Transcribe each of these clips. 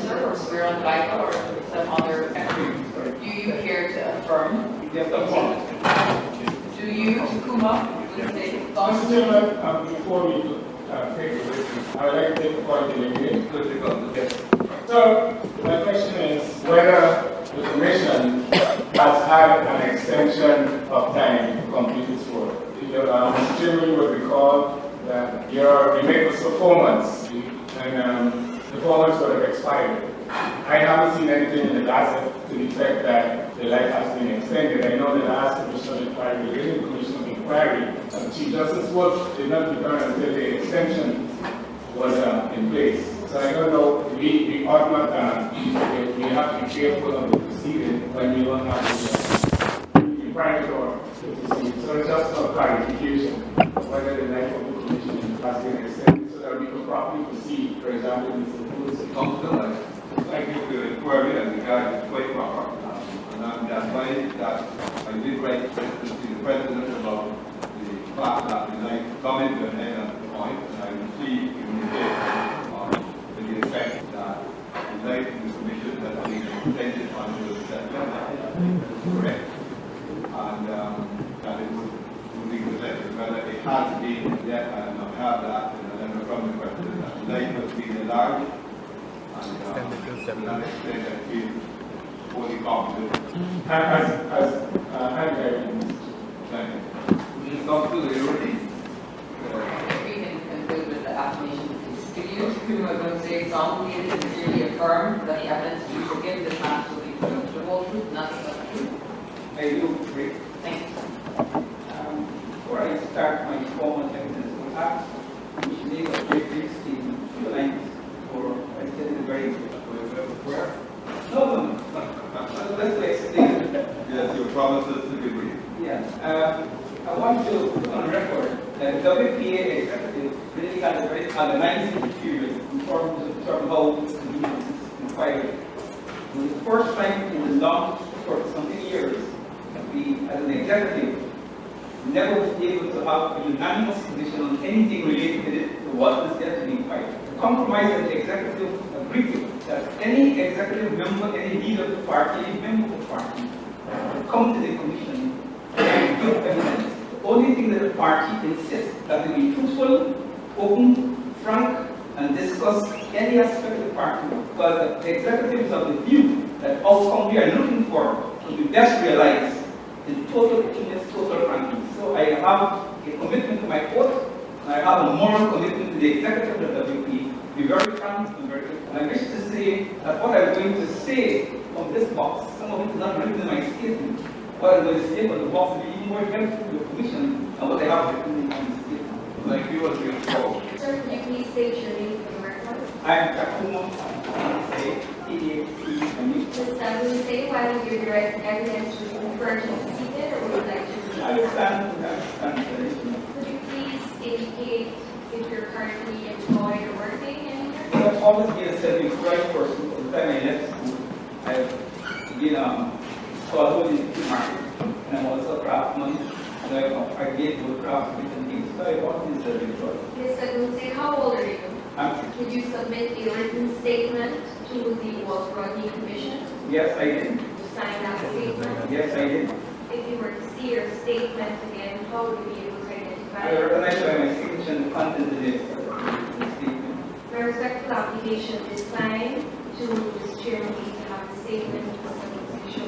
sir, or swear on the Bible, or some other? Do you care to affirm? Yes, affirm. Do you, Takuma, say? Mr. Chairman, before we take the witness, I would like to take the point in again. Yes. So, my question is whether the Commission has had an extension of time to complete its work. Mr. Chairman, you will recall that you made this performance, and the performance would have expired. I haven't seen anything in the Gazette to the effect that the life has been extended. I know the last Commission of Inquiry, the Related Commission of Inquiry, Chief Justice Wood did not return until the extension was in place. So I don't know, we ought not, we have to be careful of the proceeding when we don't have the requirement or to proceed. So just for clarification, whether the life of the Commission has been extended so that we can properly proceed, for example, in the Thank you for the inquiry, and the guide is quite proper. And I'm advised that I did write to the President about the fact that the night coming to an end at the point, and I received communication to the effect that the night in the Commission has been extended until September. Correct. And that it would be presented whether it has been yet, and I have that in a letter from the President that the night has been enlarged. And that extent I feel fully confident. as Thank you. It's not too late. We can conclude with the affirmation. If you, Takuma, going to say example, it is clearly affirmed that the evidence you will give this matter will be proved, the whole truth, nothing but the truth. I do agree. Thank you. Before I start my formal evidence, I have to make a very brief statement, few lines, or I said it very where? No. Let's explain it. Yes, your promises to be brief. Yeah. I want to put on record that the WPA executive really had a very organizing period in terms of how this committee is inquired. It was the first time in the long, for some many years, that we, as an executive, never was able to have a unanimous position on anything related to what is yet to be inquired. The compromise that the executive agreed with, that any executive member, any leader of the party, any member of the party, come to the commission and give evidence. The only thing that the party insists that they be truthful, open, frank, and discuss any aspect of the party, because the executive is of the view that outcome we are looking for will be best realized in total openness, total frankness. So I have a commitment to my oath, and I have a moral commitment to the executive of the WP. Be very frank and very clear. And I wish to say that what I'm going to say from this box, some of it is not written in my statement. What I'm going to say from the box will be even more helpful to the commission than what I have written in my statement. Thank you, as you spoke. Sir, can you please state your name for the record? I am Takuma, T-A-C, Will you say why your direct evidence was referred to be seated, or would you like to? I understand. Could you please indicate if you're currently employed or working anywhere? I've always been a self-employed person. From the time I left school, I've been called in the market, and I'm also a craftsman. And I gave good craft different things, so I've always been self-employed. Mr. Gunse, how old are you? I'm Did you submit a written statement to the Rodney Commission? Yes, I did. Did you sign that statement? Yes, I did. If you were to see your statement again, how would you be able to identify I it? recognize by my signature and the content of the statement. My respectful application is signed to Mr. Chairman to have the statement for submission.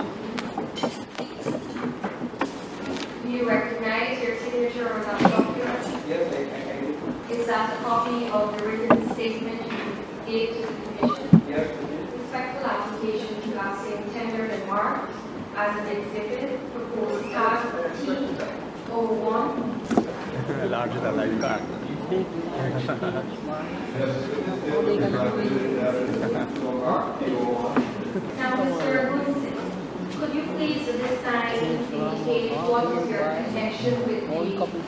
Do you recognize your signature on that document? Yes, I did. Is that a copy of the written statement you gave to the Commission? Yes, I did. Respectful application to have same tendered and marked as an exhibit proposed tag T01. Larger than life card. Now, Mr. Gunse, could you please at this time indicate what is your connection with the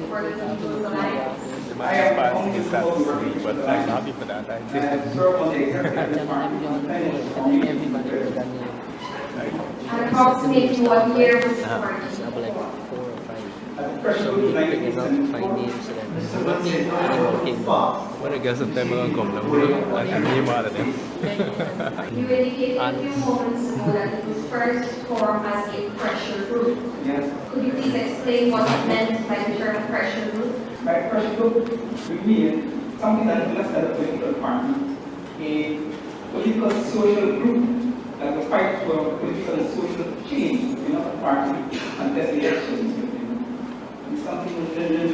Working People's Alliance? I am Passing is that free, but I'm happy for that. I I think. have served on the executive department. And approximately what year was the party? At the threshold of 1974, When I get some time, I'm going to come down. I can hear more of them. You indicated a few moments ago that it was first formed as a pressure group. Yes. Could you please explain what it meant by the term pressure group? My first group would mean something that is less than a political party, a political social group that will fight for political and social change in a party and test elections. It's something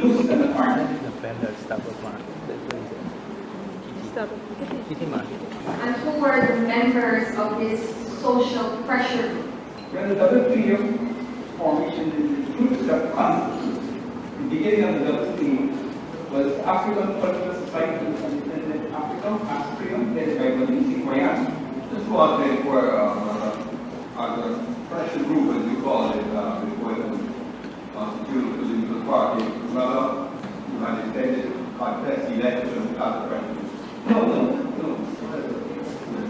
loose than a party. The pen that stop with man. Kitty man. And who were the members of this social pressure group? When the WPO formation, the groups that constitute the beginning of the WPO was African Political Society of Independent Africa, ASPRIA, headed by COI. This was a as a pressure group, as you call it, before it was constituted political party, rather United States contest elections as a pressure group. No.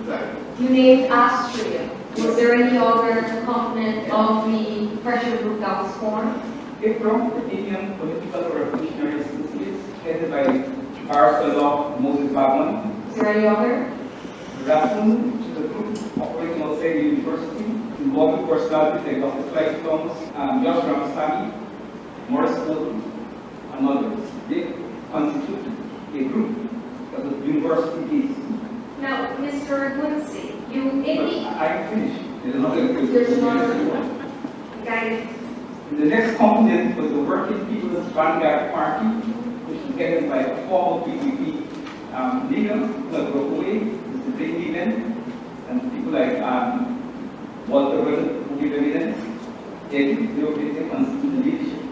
Exactly. You named Austria. Was there any other component of the pressure group that was formed? IPRO, the Indian Political Revolutionary Associates, headed by Arsalah Moses Babman. Is there any other? RASUN, which is a group operating outside the university, involving personalities like Dr. Clyde Thomas, Josh Ramsamy, Morris Wilson, and others. They constitute a group that was university-based. Now, Mr. Quincy, you But indicate I finished. There's another group. there's another guidance. The next component was the Working People's Vanguard Party, which was headed by a former PPP leader, like Rockaway, Mr. Dave Needham, and people like Walter Wilson, who gave evidence. They constitute the leadership.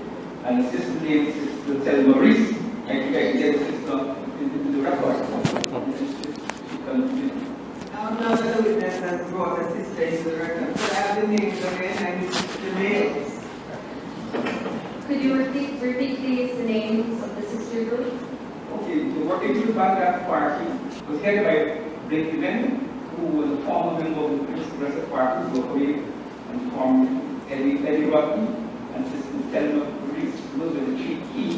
And the sister name is Sister Selma Maurice. I think I can get the sister into the record. I'm not a witness that brought a sister into the record, but I have the names again and the names. Could you repeat please the names of the sister group? Okay, the Working People's Vanguard Party was headed by Blake Devin, who was a former member of the Progressive Party, who away and formed Eddie Rodney, and Sister Selma Maurice. Those were the three key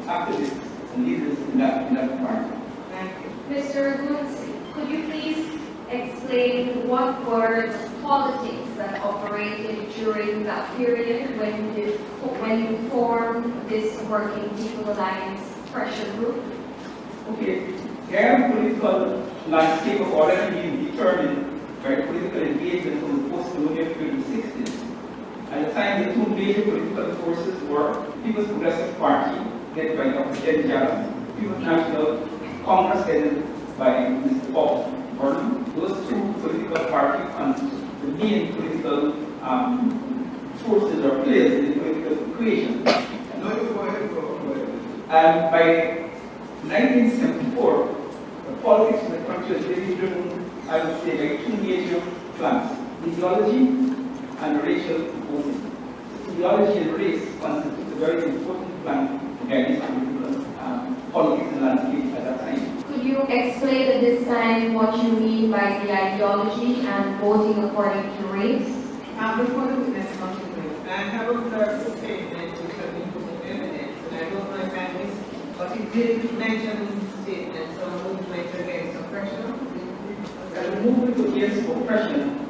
activists and leaders in that party. Thank you. Mr. Quincy, could you please explain what were the politics that operated during that period when you formed this Working People Alliance pressure group? Okay, their political landscape was already being determined by political engagement from the post-colonial period of the 60s. At the time, the two major political forces were People's Progressive Party, led by Dr. Jen Jarrett, People's National Congress, headed by Mr. Paul Gordon. Those two political parties and the main political forces or players in the political equation. And by 1974, the politics in the country was really driven, I would say, by two major plans: ideology and racial voting. Ideology and race constitute a very important plan to guide this political politics and landscape at that time. Could you explain at this time what you mean by the ideology and voting according to race? Before the witness comes to me, I have observed the statement which has been put in evidence, and I don't know if I missed, but it did mention in the statement some movement against oppression. The movement against oppression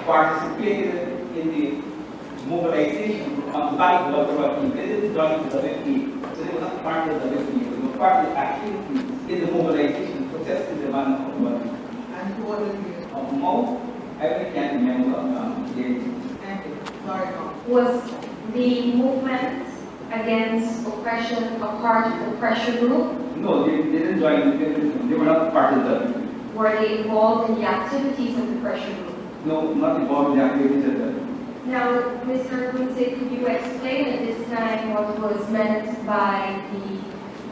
participated in the mobilization on the back of the Rodney. They didn't join the WFP, so they were not part of the WFP. They were part of the activities in the mobilization, protesting the ban of Rodney. And who are the Of Mo, I can't remember the Thank you. Sorry, no. Was the movement against oppression a part of the pressure group? No, they didn't join. They were not part of the. Were they involved in the activities of the pressure group? No, not involved in the activities of the. Now, Mr. Quincy, could you explain at this time what was meant by the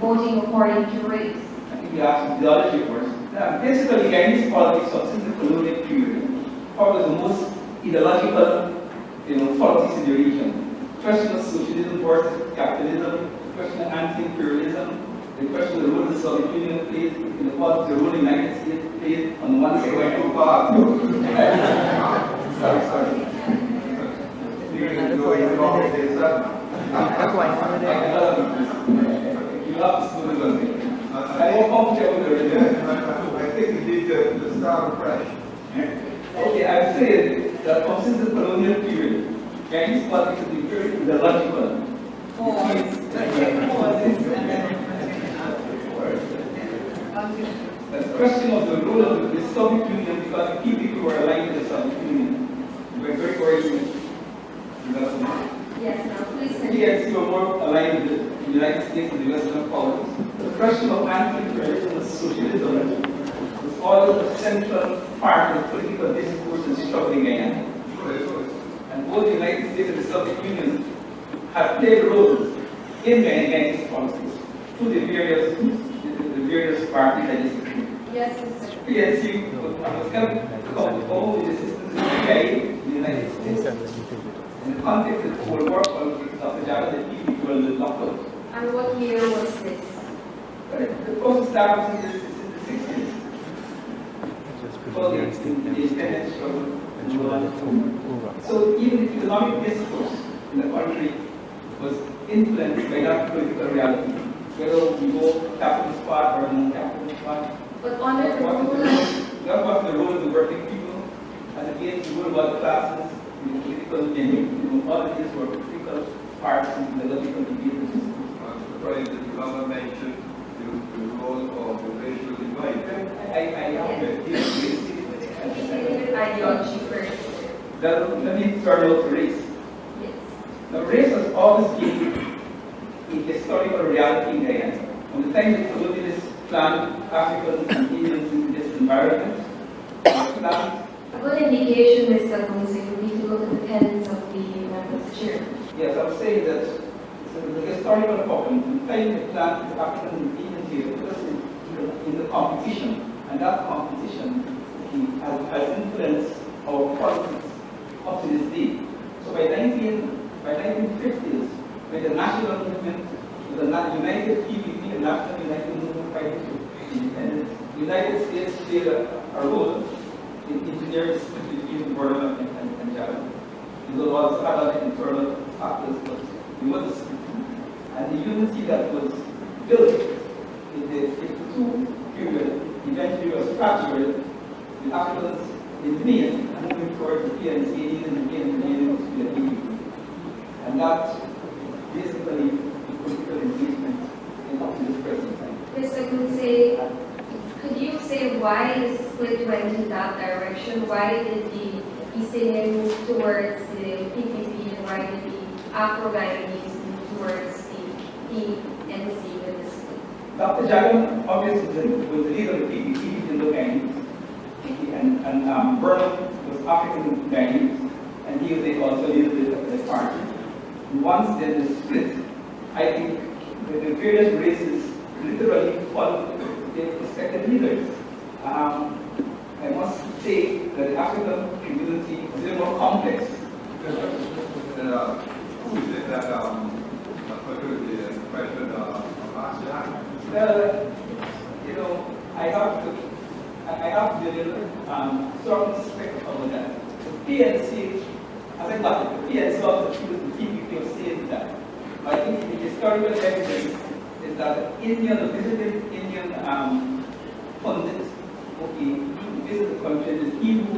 voting according to race? I think we asked ideology first. Basically, Chinese politics of since the colonial period probably the most ideological, politics in the region. The question of socialism versus capitalism, the question of anti-imperialism, the question of the role the Soviet Union played in the politics, the role the United States played on the one side. Went too far. Sorry. You can go in all the days. You You have to smooth it on. I I won't come to you. I think we need to start fresh. Okay, I've said that since the colonial period, Chinese politics is very ideological. The question of the role of the Soviet Union, because the key people were aligned with the Soviet Union, were very worried. Yes, now please continue. PNC were more aligned with the United States and the Western powers. The question of anti-imperialism and socialism was always a central part of the political discourse and struggle in Guyana. And both the United States and the Soviet Union have played roles in Guyana's politics through the various parties that is. Yes, Mr. PNC was helped to come to all the assistance in the United States. In the context of the Cold War politics, Dr. Java, the key people were locked out. And what year was this? The process started in the 60s. So the independence struggle. So even the economic discourse in the country was influenced by that political reality, whether we go capitalist part or non-capitalist part. But under the rule of That was the role of the working people, and again, the role of the classes, the political venue, all of these were critical parts in the logical debate. I'm surprised that you haven't mentioned the role of the racial divide. I have with ideology first. Let me turn out to race. Yes. Now, race has always been a historical reality in Guyana. From the time the colonialists planned Africans and Indians in this environment, planned. A good indication, Mr. Gonzi, would be to look at the pens of the members' chair. Yes, I'm saying that it's a historical problem. From the time they planned Africans and Indians here, it was in the competition, and that competition has influenced our politics up to this day. So by 1950s, when the national movement, the United PPP, the National United Movement Fighting for Independence, the United States played a role in engineering between Burma and Japan. These also had other internal factors, but it was a split. And the unity that was built in the 52 period eventually was fractured with Africans in the main moving towards the PNC and the PNP. And that basically the political engagement in up to this present time. Mr. Gonzi, could you say why the split went in that direction? Why did the East Indian move towards the PPP and why did the Afro-Guyanese move towards the PNC with the split? Dr. Jagan obviously was the leader of the PPP in the Guyanese, and Burnham was African Guyanese, and he was also leader of the party. And once then the split, I think the various races literally followed their respective leaders. I must say that the African community is a little more complex. Who is it that particularly the question of ASEAN? Well, you know, I have to circumspect over that. The PNC, as I got it, the PNC also accused the PPP of saying that. But I think the historical evidence is that the visiting Indian pundits, okay, he visited the country, and he who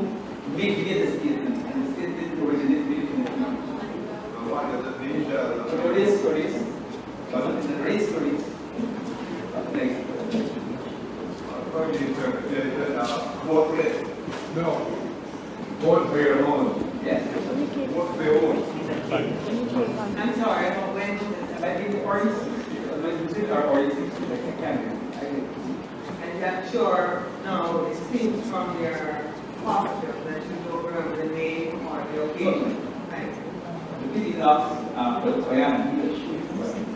made the statement, and the statement originated from the PPP. So what does it mean? So race for race. The race for race. Like, According to the interpretation, vote rate. No. Vote for your own. yes. Vote for your own. I'm sorry, I don't went to this. I think the parties, when you say our parties, I can't. And I'm sure, no, it seems from your posture that you don't remember the name or the occasion. Right? The pity is not, but I am here.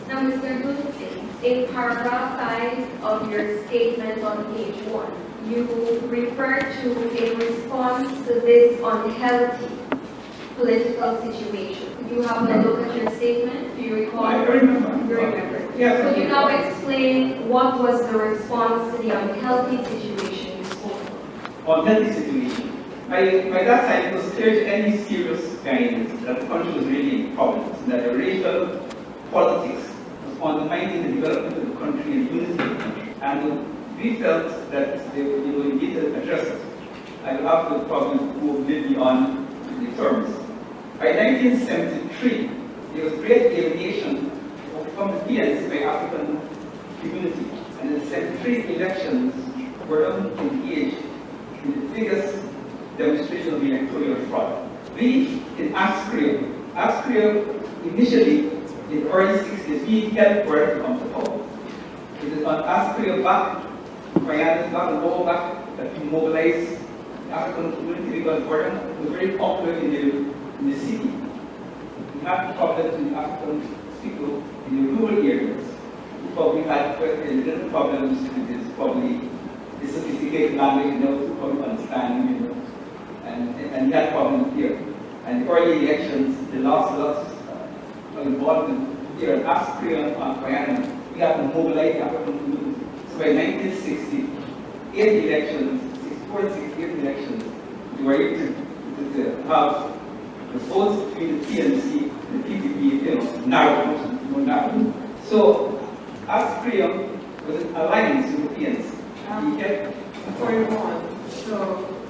Now, Mr. Gonzi, in paragraph 5 of your statement on page 1, you refer to a response to this unhealthy political situation. Could you have a look at your statement? Do you recall? I remember. You remember. Yes. Could you now explain what was the response to the unhealthy situation you spoke of? Unhealthy situation. By that time, it was clear to any serious guidance that the country was really in problems, that the racial politics was undermining the development of the country and unity of the country. And we felt that they would need to address it. I will have to probably go a bit beyond the terms. By 1973, there was great alienation from the PNC by African community. And in the 73 elections, were engaged in the biggest demonstration of the electoral fraud. We, in Askria initially, in the early 60s, we helped Gordon to come to power. It is on Askria back, Guyana's back, and all back, that we mobilized the African community because Gordon was very popular in the city. We had problems with African people in the rural areas. We probably had little problems with this, probably the sophisticated language, to probably understand, and we had problems here. And the early elections, they lost lots of involvement here in Askria and Guyana. We had to mobilize the African community. So by 1960, 8 elections, 64 and 68 elections, we were able to have the votes between the PNC and the PPP, narrow. So Askria was an alliance with the PNC. Before you go on, so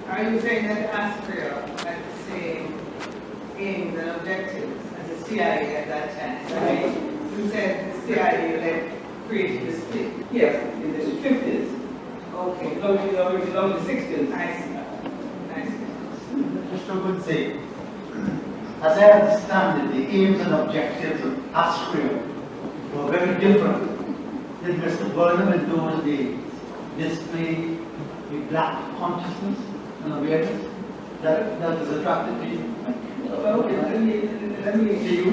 are you saying that Askria had the same aims and objectives as the CIA at that time? Right? You said the CIA created the split. Yes, in the 50s. Okay. No, the 60s. I see. Mr. Goodsey, as I understand it, the aims and objectives of Askria were very different. Did Mr. Burnham in those days display a black consciousness and awareness that is attracted to you? Well, let me see you.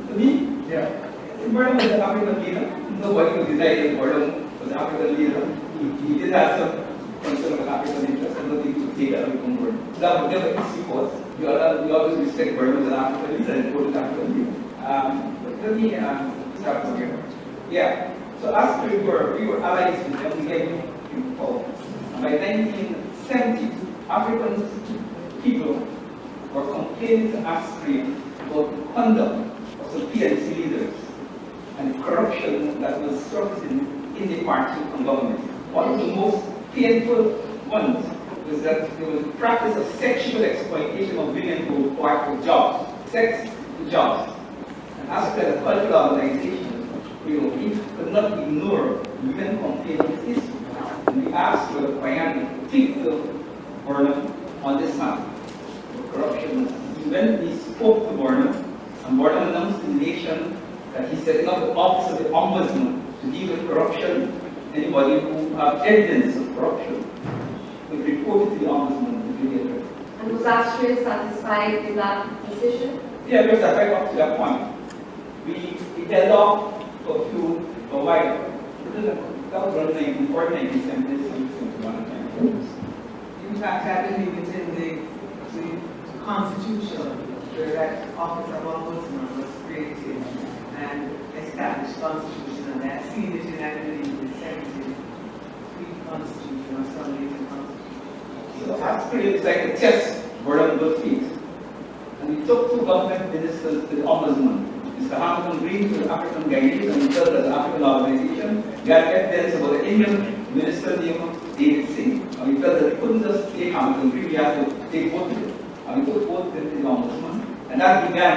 To me, yeah. Burnham was an African leader. Nobody would deny that Burnham was an African leader. He did have some concern of African interest. I don't think he would take that away from Burnham. That would never equal us. We always respect Burnham as an African leader and quote an African leader. But let me start from here. Yeah. So as we were allies with them, we gave him power. And by 1970, African people were complaining to Askria about the conduct of some PNC leaders and corruption that was surfacing in the party and government. One of the most painful ones was that there was a practice of sexual exploitation of women who applied for jobs, sex for jobs. And Askria, a cultural organization, we could not ignore women complaining this issue. And we asked the Guyana to think to Burnham on this matter of corruption. When we spoke to Burnham, and Burnham announced to the nation that he's setting up the office of the Ombudsman to deal with corruption. Anybody who have evidence of corruption would report it to the Ombudsman immediately. And was Askria satisfied with that decision? Yeah, we were satisfied up to that point. We held off for a while. That was around 1970s, 1971. In fact, I believe it's in the Constitution where that office of ombudsman was created and established Constitution, and I've seen it in, I believe, the 73 Constitution or some later Constitution. So Askria is like a test Burnham good feet. And we took 2 government ministers to the Ombudsman. Mr. Hamilton Green to the African Guyanese, and we felt as an African organization, we had evidence about the Indian minister named David Singh. And we felt that we couldn't just take Hamilton Green, we had to take both of them. And we took both of them to the Ombudsman. And that began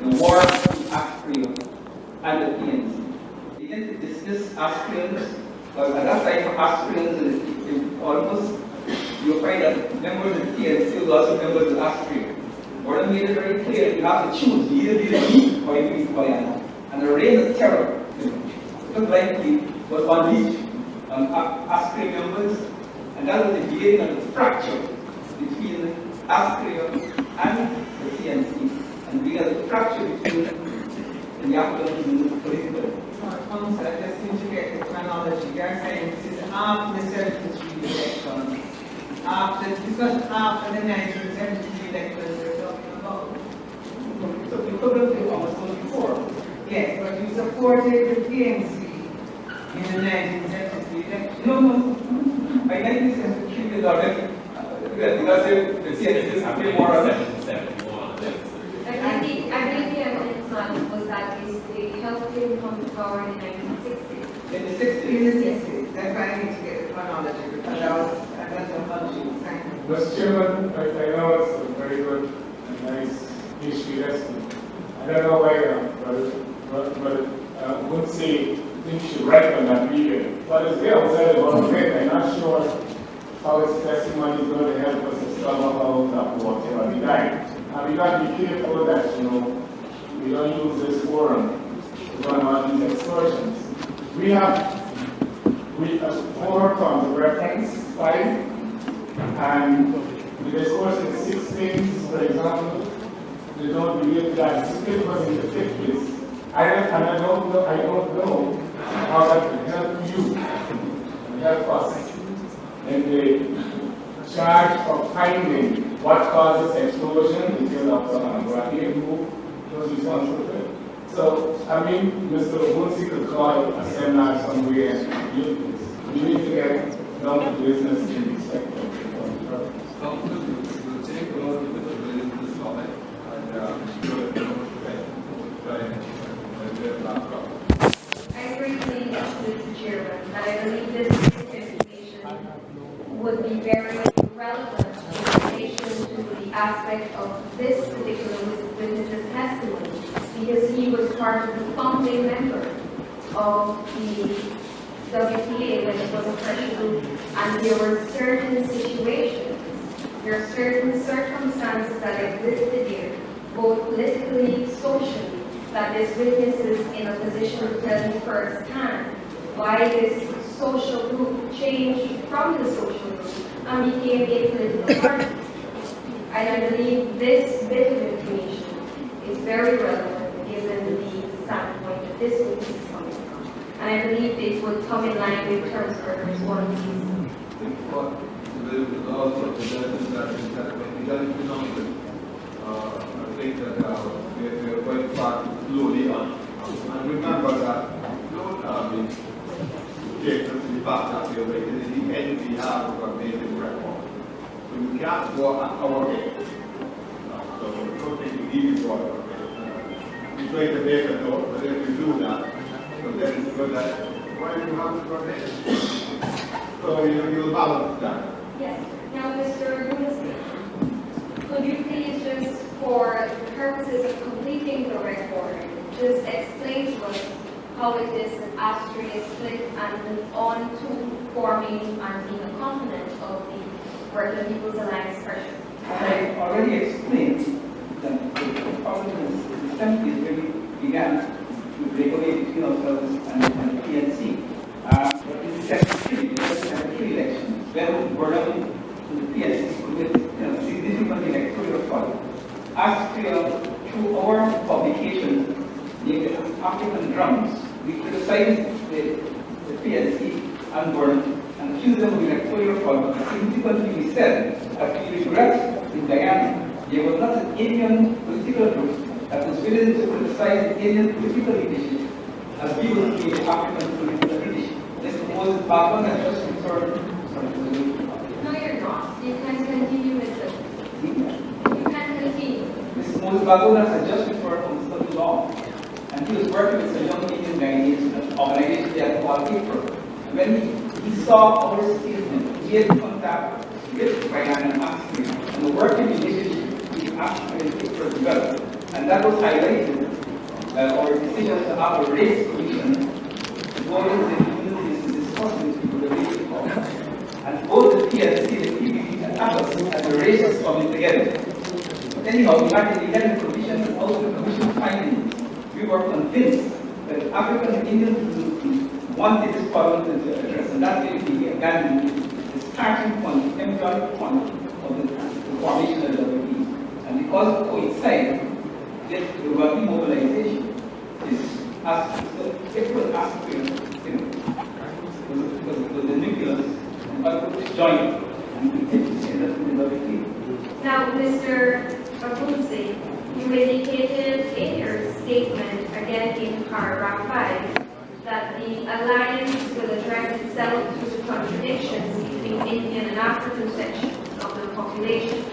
the war between Askria and the PNC. We began to dismiss Askrians, but at that time, Askrians, it almost, you'll find that members of the PNC were also members of Askria. Burnham made it very clear you have to choose. You either be the me or you be Guyana. And the reign of terror, looked like it was unleashed on Askria members. And that was the beginning of the fracture between Askria and the PNC. And we had the fracture between the African political. Council, I just need to get the chronology. You're saying this is after the 73 election. This was after the 1973 election. So we couldn't do almost before. Yes, but you supported the PNC in the 1973 election. No. By 1973, we already, because the CNC is more or less. I believe the evidence was that basically helped him come to power in the 1960s. In the 60s. In the 60s, that's why I need to get the chronology, because I got some hunches. Thank you. Mr. Chairman, I know it's a very good and nice history lesson. I don't know why, but I would say things should write on that period. But it's there outside about it. I'm not sure how its testimony is going to help us to solve about that whatever we died. And we got to be careful that, we don't use this forum to run on these excursions. We have 4 terms of reference, 5, and the discourse in 6 things, for example, they don't believe that it was in the 50s. I don't know how that will help you and help us in the charge of finding what causes explosion in terms of Rodney who was responsible for it. So, Mr. Obunsi could call a seminar somewhere and use this. We need to get down to business in respect of the We'll take a lot of this topic I agree with Mr. Chairman, and I believe this information would be very relevant in relation to the aspect of this particular witness's testimony, because he was part of the founding member of the WPA when it was a fresh group, and there were certain situations, there are certain circumstances that existed here, both politically, socially, that this witness is in a position to tell you firsthand why this social group changed from the social group and became a political party. And I believe this bit of information is very relevant given the standpoint that this witness is coming from. And I believe it would come in line with terms for one of I think that we are quite far slowly on. And remember that we don't have the objections to the fact that we are waiting in the end we have of a major record. So you can't go on our way. So we don't think we need to go on our way. We try to make a note, but if we do that, so then it's good that why do you have to go there? So you'll balance that. Yes. Now, Mr. Rumsey, could you please just, for the purposes of completing the record, just explain to us how it is that Austria is split and move on to forming and being a component of the Working People's Alliance pressure? I already explained that the problem is the 70s when we began to break away between ourselves and the PNC. But in the 73, because we had 3 elections, when Burnham to the PNC with significant electoral fraud. Austria, through our publications, the African drums, we criticized the PNC and Burnham and accused them of electoral fraud. But significantly, we said that we regret in Guyana there was not an Indian political group that was willing to criticize the Indian political leadership as we will be the African political leadership. This was background and just concerned. No, you're not. You can continue with it. You can continue. Mr. Moses Baguna has just referred from study law, and he was working with some young Indian Guyanese organization there called April. And when he saw our statement, he had contact with Guyana and Austria, and the working relationship between Austria and April developed. And that was highlighted our decision to have a race commission going into the communities to discuss with people the race problem. And both the PNC and the PPP attacked us and the races coming together. But anyhow, we had the commission and out of the commission findings, we were convinced that the African and Indian community wanted this problem to address, and that way we abandoned the starting point, the embryonic point of the formation of the WP. And because it coincided with the Rodney mobilization, it was Austria, was the nucleus. Join and Now, Mr. Abunzi, you indicated in your statement, again in paragraph 5, that the alliance will address itself to the contradictions between Indian and African sections of the population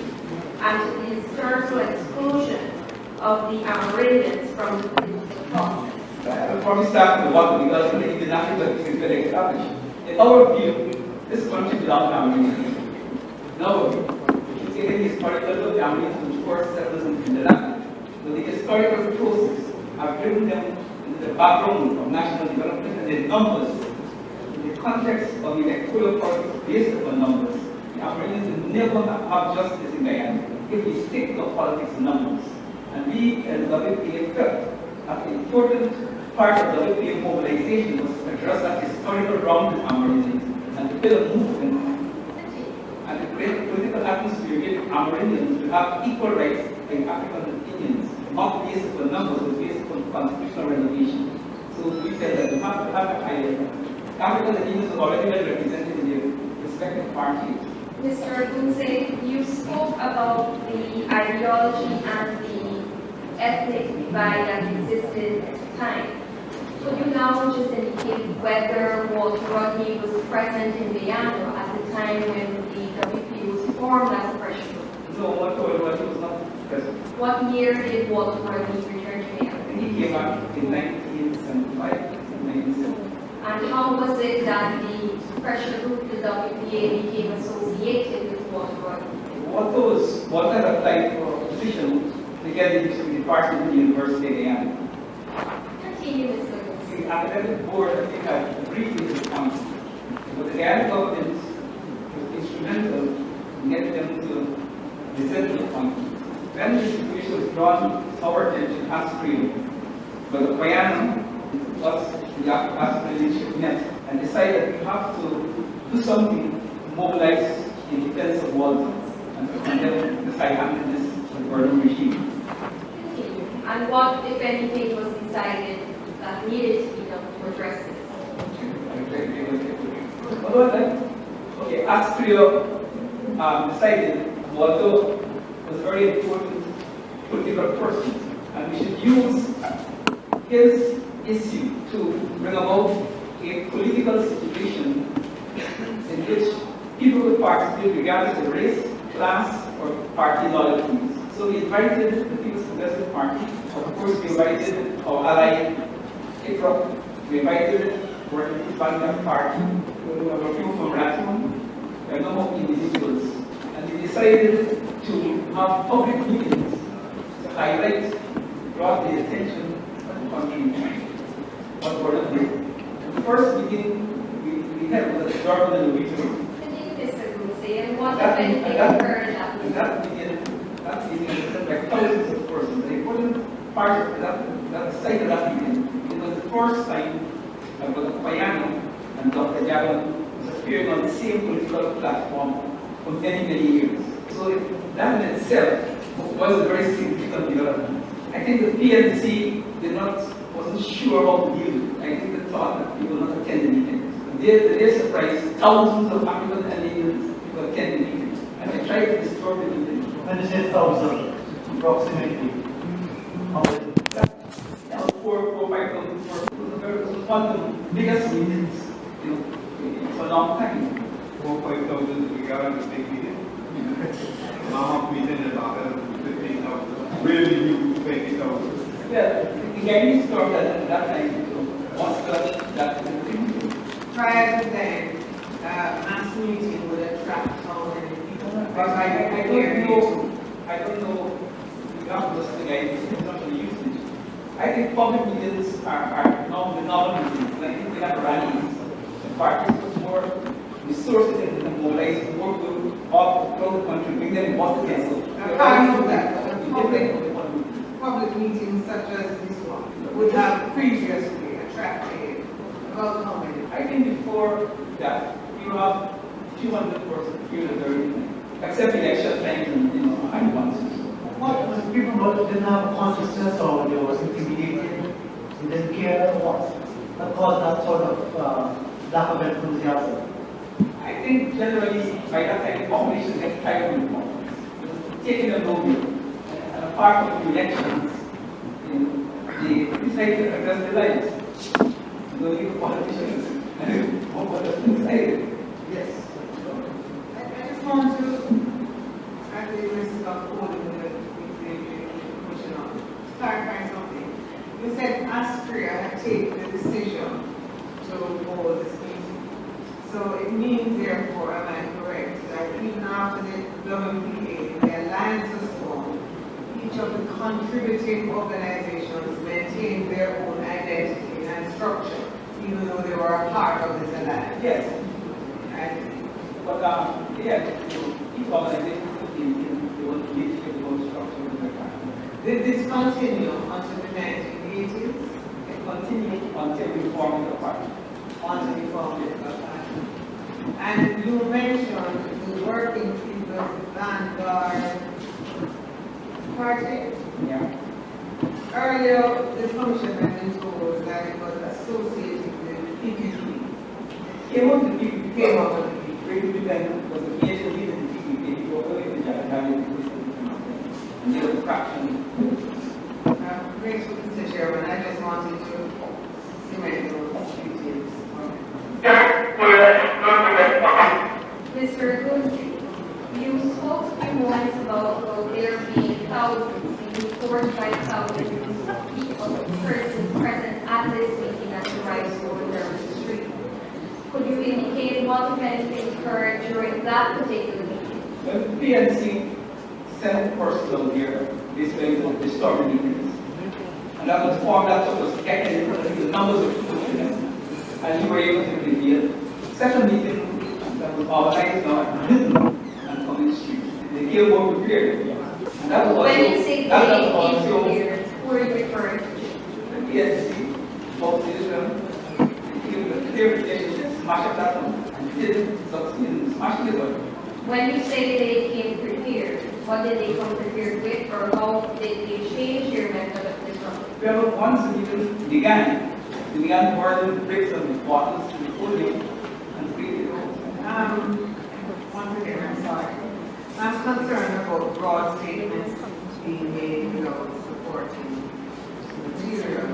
and to the historical exclusion of the Amerindians from the political process? I'll probably start with the water because the dynamic is very established. In our view, this country belongs to Americans. In our view, if you take any historical look, the Americans were first settlers in the land. So the historical process have driven them into the background of national development and their numbers. In the context of the electoral politics based upon numbers, the Americans will never have justice in Guyana if we stick to politics and numbers. And we, as WPA, felt that the important part of WPA mobilization was to address that historical wrong with Americans and to build a movement and to create a political atmosphere where Amerindians will have equal rights like African Indians, not based upon numbers, but based upon constitutional renovation. So we felt that we have to have an idea. African Indians are already well represented in their respective parties. Mr. Gunse, you spoke about the ideology and the ethnic divide that existed at the time. Could you now just indicate whether Rodney was present in Guyana at the time when the WP was formed as a pressure group? No, Rodney was not present. What year did Rodney return to Guyana? And he came back in 1975, 1977. And how was it that the pressure group, the WPA, became associated with Rodney? Walter applied for a position to get into the department of the University of Guyana. Continue, Mr. The academic board, I think, had agreed with this point. But the Guyana government was instrumental in getting them to rescind the appointment. When the situation was brought to our attention as freedom, but the Guyana was the African leadership met and decided we have to do something to mobilize in defense of Walter and to condemn the high-handedness of the Gordon regime. And what, if anything, was decided that needed to be done to address this? Okay, as Trio decided, Walter was a very important political person, and we should use his issue to bring about a political situation in which people would participate regardless of race, class, or party loyalties. So we invited the People's Progressive Party. Of course, we invited our ally, ICROP. We invited Working Bank Party. We have a few from Ratman. There are no more individuals. And we decided to have public meetings to highlight, draw the attention of the country. What Gordon did. The first meeting we had was at Durban in the week. Mr. Guzzi, and what, if anything, occurred at that meeting? That meeting was like thousands of persons. The important part of that site of that meeting, it was the first time that both Payano and Dr. Jagan was appearing on the same political platform for many, many years. So that in itself was a very significant development. I think the PNC wasn't sure how to deal with it. I think they thought that people would not attend the meetings. To their surprise, thousands of African and Indians people attend the meetings. And they tried to disturb the meetings. When you say thousands, approximately, how many? That was 5,000. It was one of the biggest meetings, for a long time. 5,000 we got in the big meeting. Now meeting is about 15,000. Really new 20,000. Well, the Guyanese thought that at that time, that Prior to then, mass meeting would attract how many people? but I don't know, the government was the Guyanese, it's not really used it. I think public meetings are not the normal meetings. I think we have rallies, the parties put more resources into mobilizing more people all throughout the country, bring them once again. So, I know that. Public meetings such as this one would have previously attracted about how many? I think before that, you have 200 persons here at the except election times and high ones. What was people didn't have consciousness or they were intimidated, they didn't care what caused that sort of lack of enthusiasm? I think generally by that time the population gets tired of the politics. Taking a low and apart from the elections, they decide to address their lives. Don't give politicians and what has been decided. Yes. I just want to, at the risk of holding the commissioner, clarify something. You you said Austria had taken the decision to hold this meeting. So it means, therefore, am I correct, that even after the WPA, the alliance was formed, each of the contributing organizations maintained their own identity and structure, even though they were a part of this alliance? Yes. And But, each organization in the one leadership, the one structure in their country. did this continue until the 1980s? It continued until we formed the party. Until you formed the party? And you mentioned the working people's vanguard party. Yeah. Earlier, this commission had been told that it was associated with PPP. Came up with the PPP, came up with the PPP. Great Britain was the creation leader in the PPP. It was early in the Japan, and there was a fraction. Grateful, Mr. Chairman, I just wanted to cement those details. Mr. Gunsi, you spoke a few moments about there being thousands, maybe 45,000 people, persons present at this meeting at the Rice Road Derby Street. Could you indicate what, if anything, occurred during that particular meeting? The PNC sent personnel here, this way of disturbing meetings. And that was formed, that was getting the numbers of people in them. And you were able to reveal. Second meeting that was organized now at Midland and Cumming Street. They came more prepared. And that was also, When you say that they was also interfered, who are you referring to? the PNC, both Israel, they came with a clear intention to smash up that one. And they didn't succeed in smashing it up. When you say they came prepared, what did they come prepared with, or how did they change their method of disruption? Well, once the meeting began, we began pouring bricks and bottles to the podium and created Once again, I'm sorry. I'm concerned about broad statements being made without supporting material.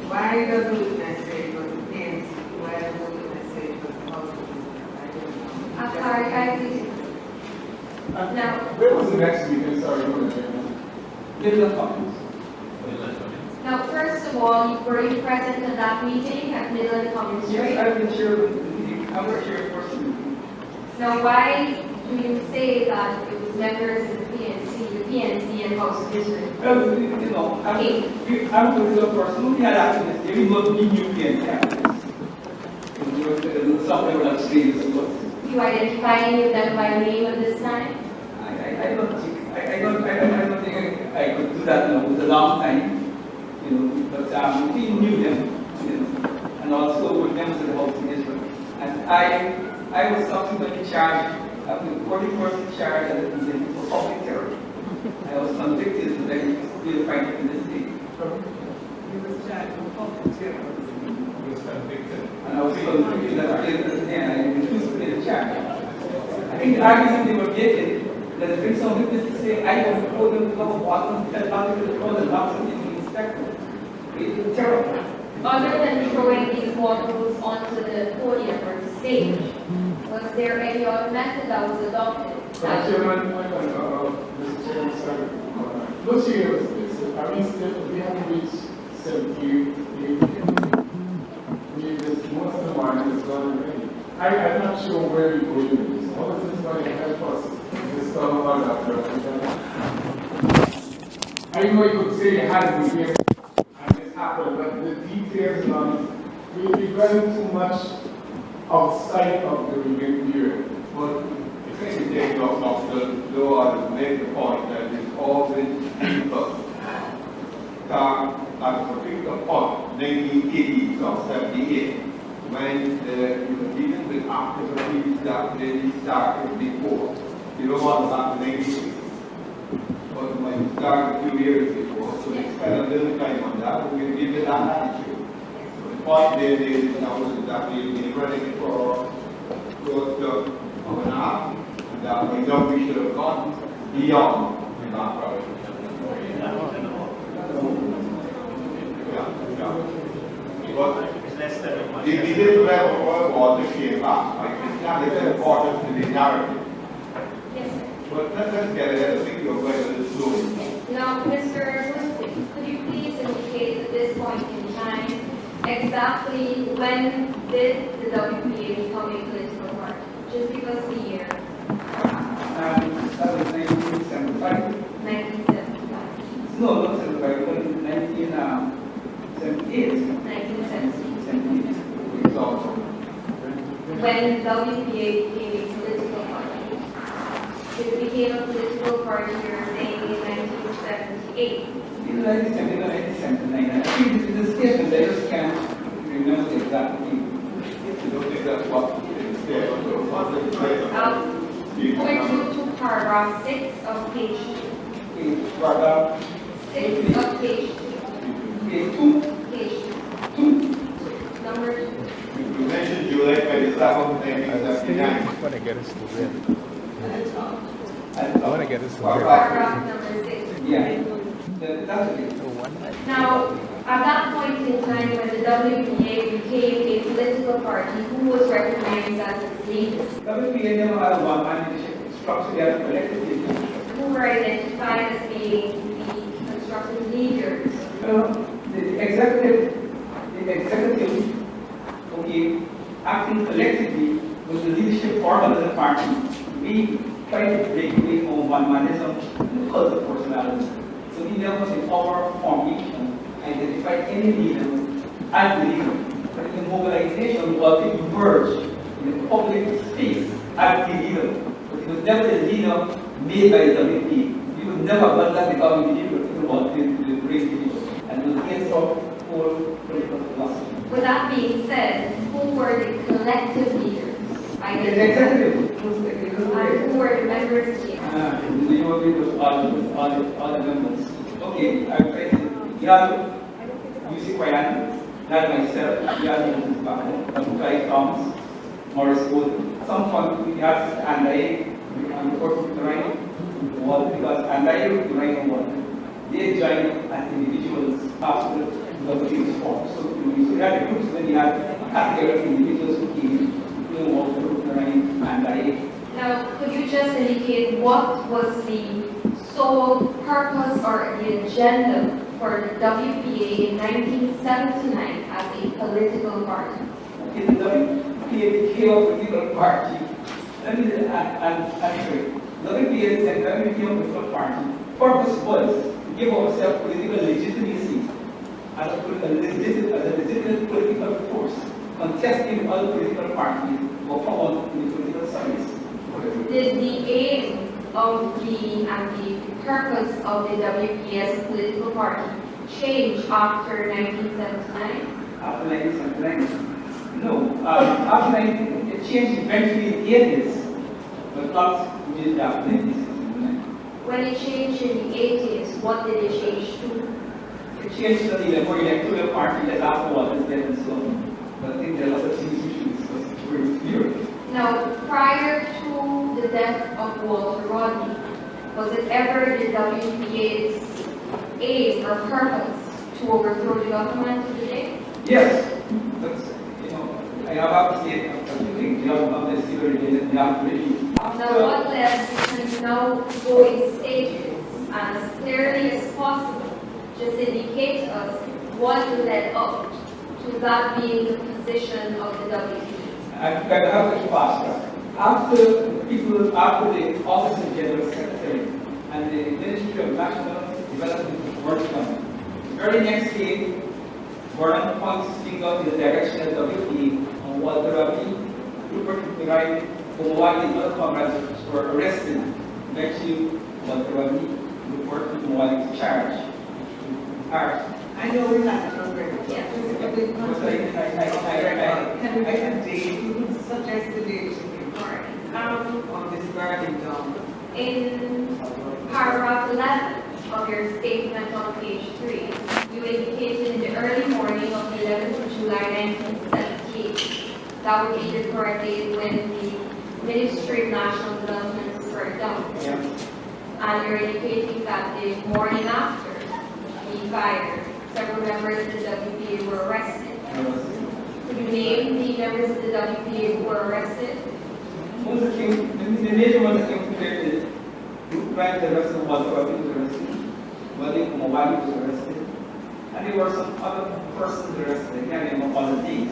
Why does the witness say it was the PNC? Why does the witness say it was the House of Representatives? I don't know. I see. Now, Where was the next meeting? Sorry, Mr. Chairman. little comments. now, first of all, were you present at that meeting at Midland Common Yes, Street? I've been chair of the meeting. I was chairperson. Now, why do you say that it was members of the PNC and House of District? Well, you know, I'm a little person. We had activists. There was no new PNC activists. Something would have stayed as it was. Do you identify any of them by name at this time? I don't think I could do that now. It was a long time, but we knew them, and also with members of the House of Israel. And I was subsequently charged, I was the 40-person charge at the meeting for public terror. I was convicted of that still fighting in this state. He was charged with public terror. And I was convicted that I refused to pay the charge. I think the argument they were making that there been some witnesses to say, I was holding the glove of water and fell back into the crowd and knocked something to the inspector. It was terrible. Other than throwing these bottles onto the podium or the stage, was there any other method that was adopted? Mr. Chairman, Mr. Chairman, sorry. Those years, I mean, we haven't reached 78. Most of the money is gone already. I'm not sure where you're going with this. How is this going to help us discover all that representative? I know you could say you had to be here and this happened, but the details on it will be very too much outside of the review period. But I think you take off the law to make the point that it's all been people at a particular point, 1980s or 78, when you were dealing with activities that really started before. You don't want to have 96. But when you started a few years before, so we spent a little time on that, but we'll give it that attitude. So the point there is now is that we've been running for close to an hour, and that we know we should have gone beyond the background. But the didn't level what came back. I think that is important to the narrative. Yes, sir. But let's get ahead. I think you're going a little slowly. Now, Mr. Winston, could you please indicate at this point exactly when did the WPA become a political party? Just give us the year. That was 1975. 1975. No, not 75, it was 1978. 1970. 78. When WPA became a political party. It became a political party, you're saying, in 1978. In 1979, I think this is statement, I just can't remember the exact thing. You don't think that's what it is there, but what's the place? Point you to paragraph 6 of page 2. Paragraph 6 of page 2. page 2. Page 2. Number 2. You mentioned July 27, I want to get us to read. I want to get us to read. Paragraph number 6. Yeah, that's it. Now, at that point in time when the WPA became a political party, who was recognized as its leader? WPA never had one leadership structure, they had collective leadership. Who were identified as being the constructive leaders? The executive, okay, acting collectively with the leadership form of the party, we try to break away from one-manism and cult of personality. So we never in our formation identify any leader as the leader. But in mobilization, we also emerge in the public space as the leader. But it was never the leader made by the WP. We would never want that becoming the leader, it was the great leader. And it was against our whole political philosophy. With that being said, who were the collective leaders? The executive. And who were the members here? The majority was all the members. Okay, I'm trying to, you have Lucy Quayan, not myself, you have Moses Bako, Abukai Thomas, Morris Wood. At some point, we have Andaye, and the court of Rhino, because Andaye with Rhino won. They joined as individuals after the team formed. So you had groups when you had a category of individuals who came, including Walter, Rhino, Andaye. Now, could you just indicate what was the sole purpose or the agenda for the WPA in 1979 as a political party? Okay, the WPA became a political party. Let me answer it. The WPA said when we became a political party, purpose was to give ourselves political legitimacy as a legitimate political force, contesting other political parties or power in the political service. Did the aim of the purpose of the WPA as a political party change after 1979? After 1979? No. After 1979, it changed eventually in the 80s, but not immediately after 1979. When it changed in the 80s, what did it change to? It changed to the more electoral party that afterwards is dead and so on. But I think there are a lot of things we should discuss very clearly. Now, prior to the death of Walter Rodney, was it ever the WPA's aim or purpose to overthrow the government of the day? Yes, but I have to say, I think the government is still related to the operation. Now, what led you to now go in stages and as clearly as possible, just indicate to us what led up to that being the position of the WPA? I have to faster. After the Office of General Secretary and the Ministry of National Development worked on, the very next day, Warren points his finger in the direction of WPA on Walter Rodney, Rupert Murray, Kumawati, and other comrades were arrested. Next to Walter Rodney, Rupert Kumawati charged. I know we're not going to Yes. you would suggest the date should be on this burning down. In paragraph 11 of your statement on page 3, you indicated in the early morning of the 11th of July 1978, that would be the correct date when the Ministry of National Development was burned down. And you're indicating that the morning after the fire, several members of the WPA were arrested. Could you name the members of the WPA who were arrested? The major ones that came to there is Rupert, the rest of Walter Rodney was arrested, Wale Kumawati was arrested, and there were some other persons arrested, again, on the date.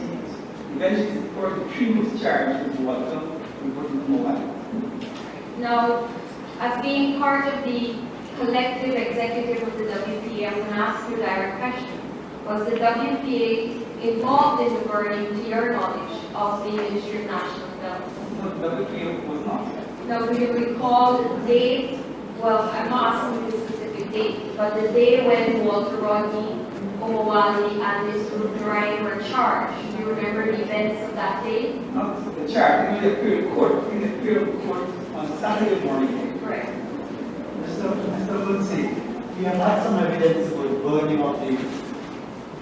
Eventually, for the 3 months charge with water, we put in the mobile. Now, as being part of the collective executive of the WPA, I'm going to ask you a direct question. Was the WPA involved in the burning, to your knowledge, of the Ministry of National Development? No, the WPA was not. Now, do you recall the date? Well, I'm not asking you the specific date, but the day when Walter Rodney, Omowali, and Mr. Ryan were charged. Do you remember the events of that day? Not the charge, it appeared in court. It appeared in court on Saturday morning. Correct. Mr. Woodsie, we have had some evidence about burning of the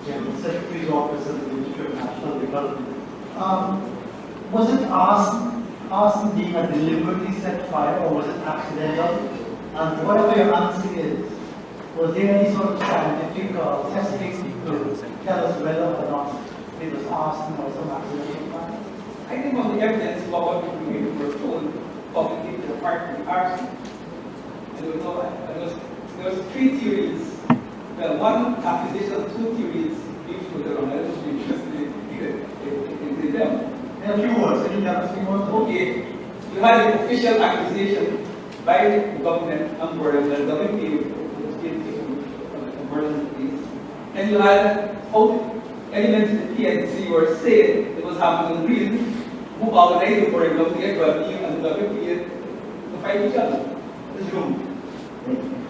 General Secretary's office of the Ministry of National Development. Was it arson being a deliberately set fire, or was it accidental? And whatever your answer is, was there any sort of scientific testing to tell us whether or not it was arson or some accidental fire? I think on the evidence of what we were told publicly to the party arson, and there was 3 theories. Well, one accusation, 2 theories, which was around. I was interested in them. In a few words, can you tell us a few words? Okay, you had an official accusation by the government and burden that the WPA was being taken burden case. And you had how elements of the PNC were saying it was happening real, who organized the burden of the FRB and the WPA to fight each other. This room.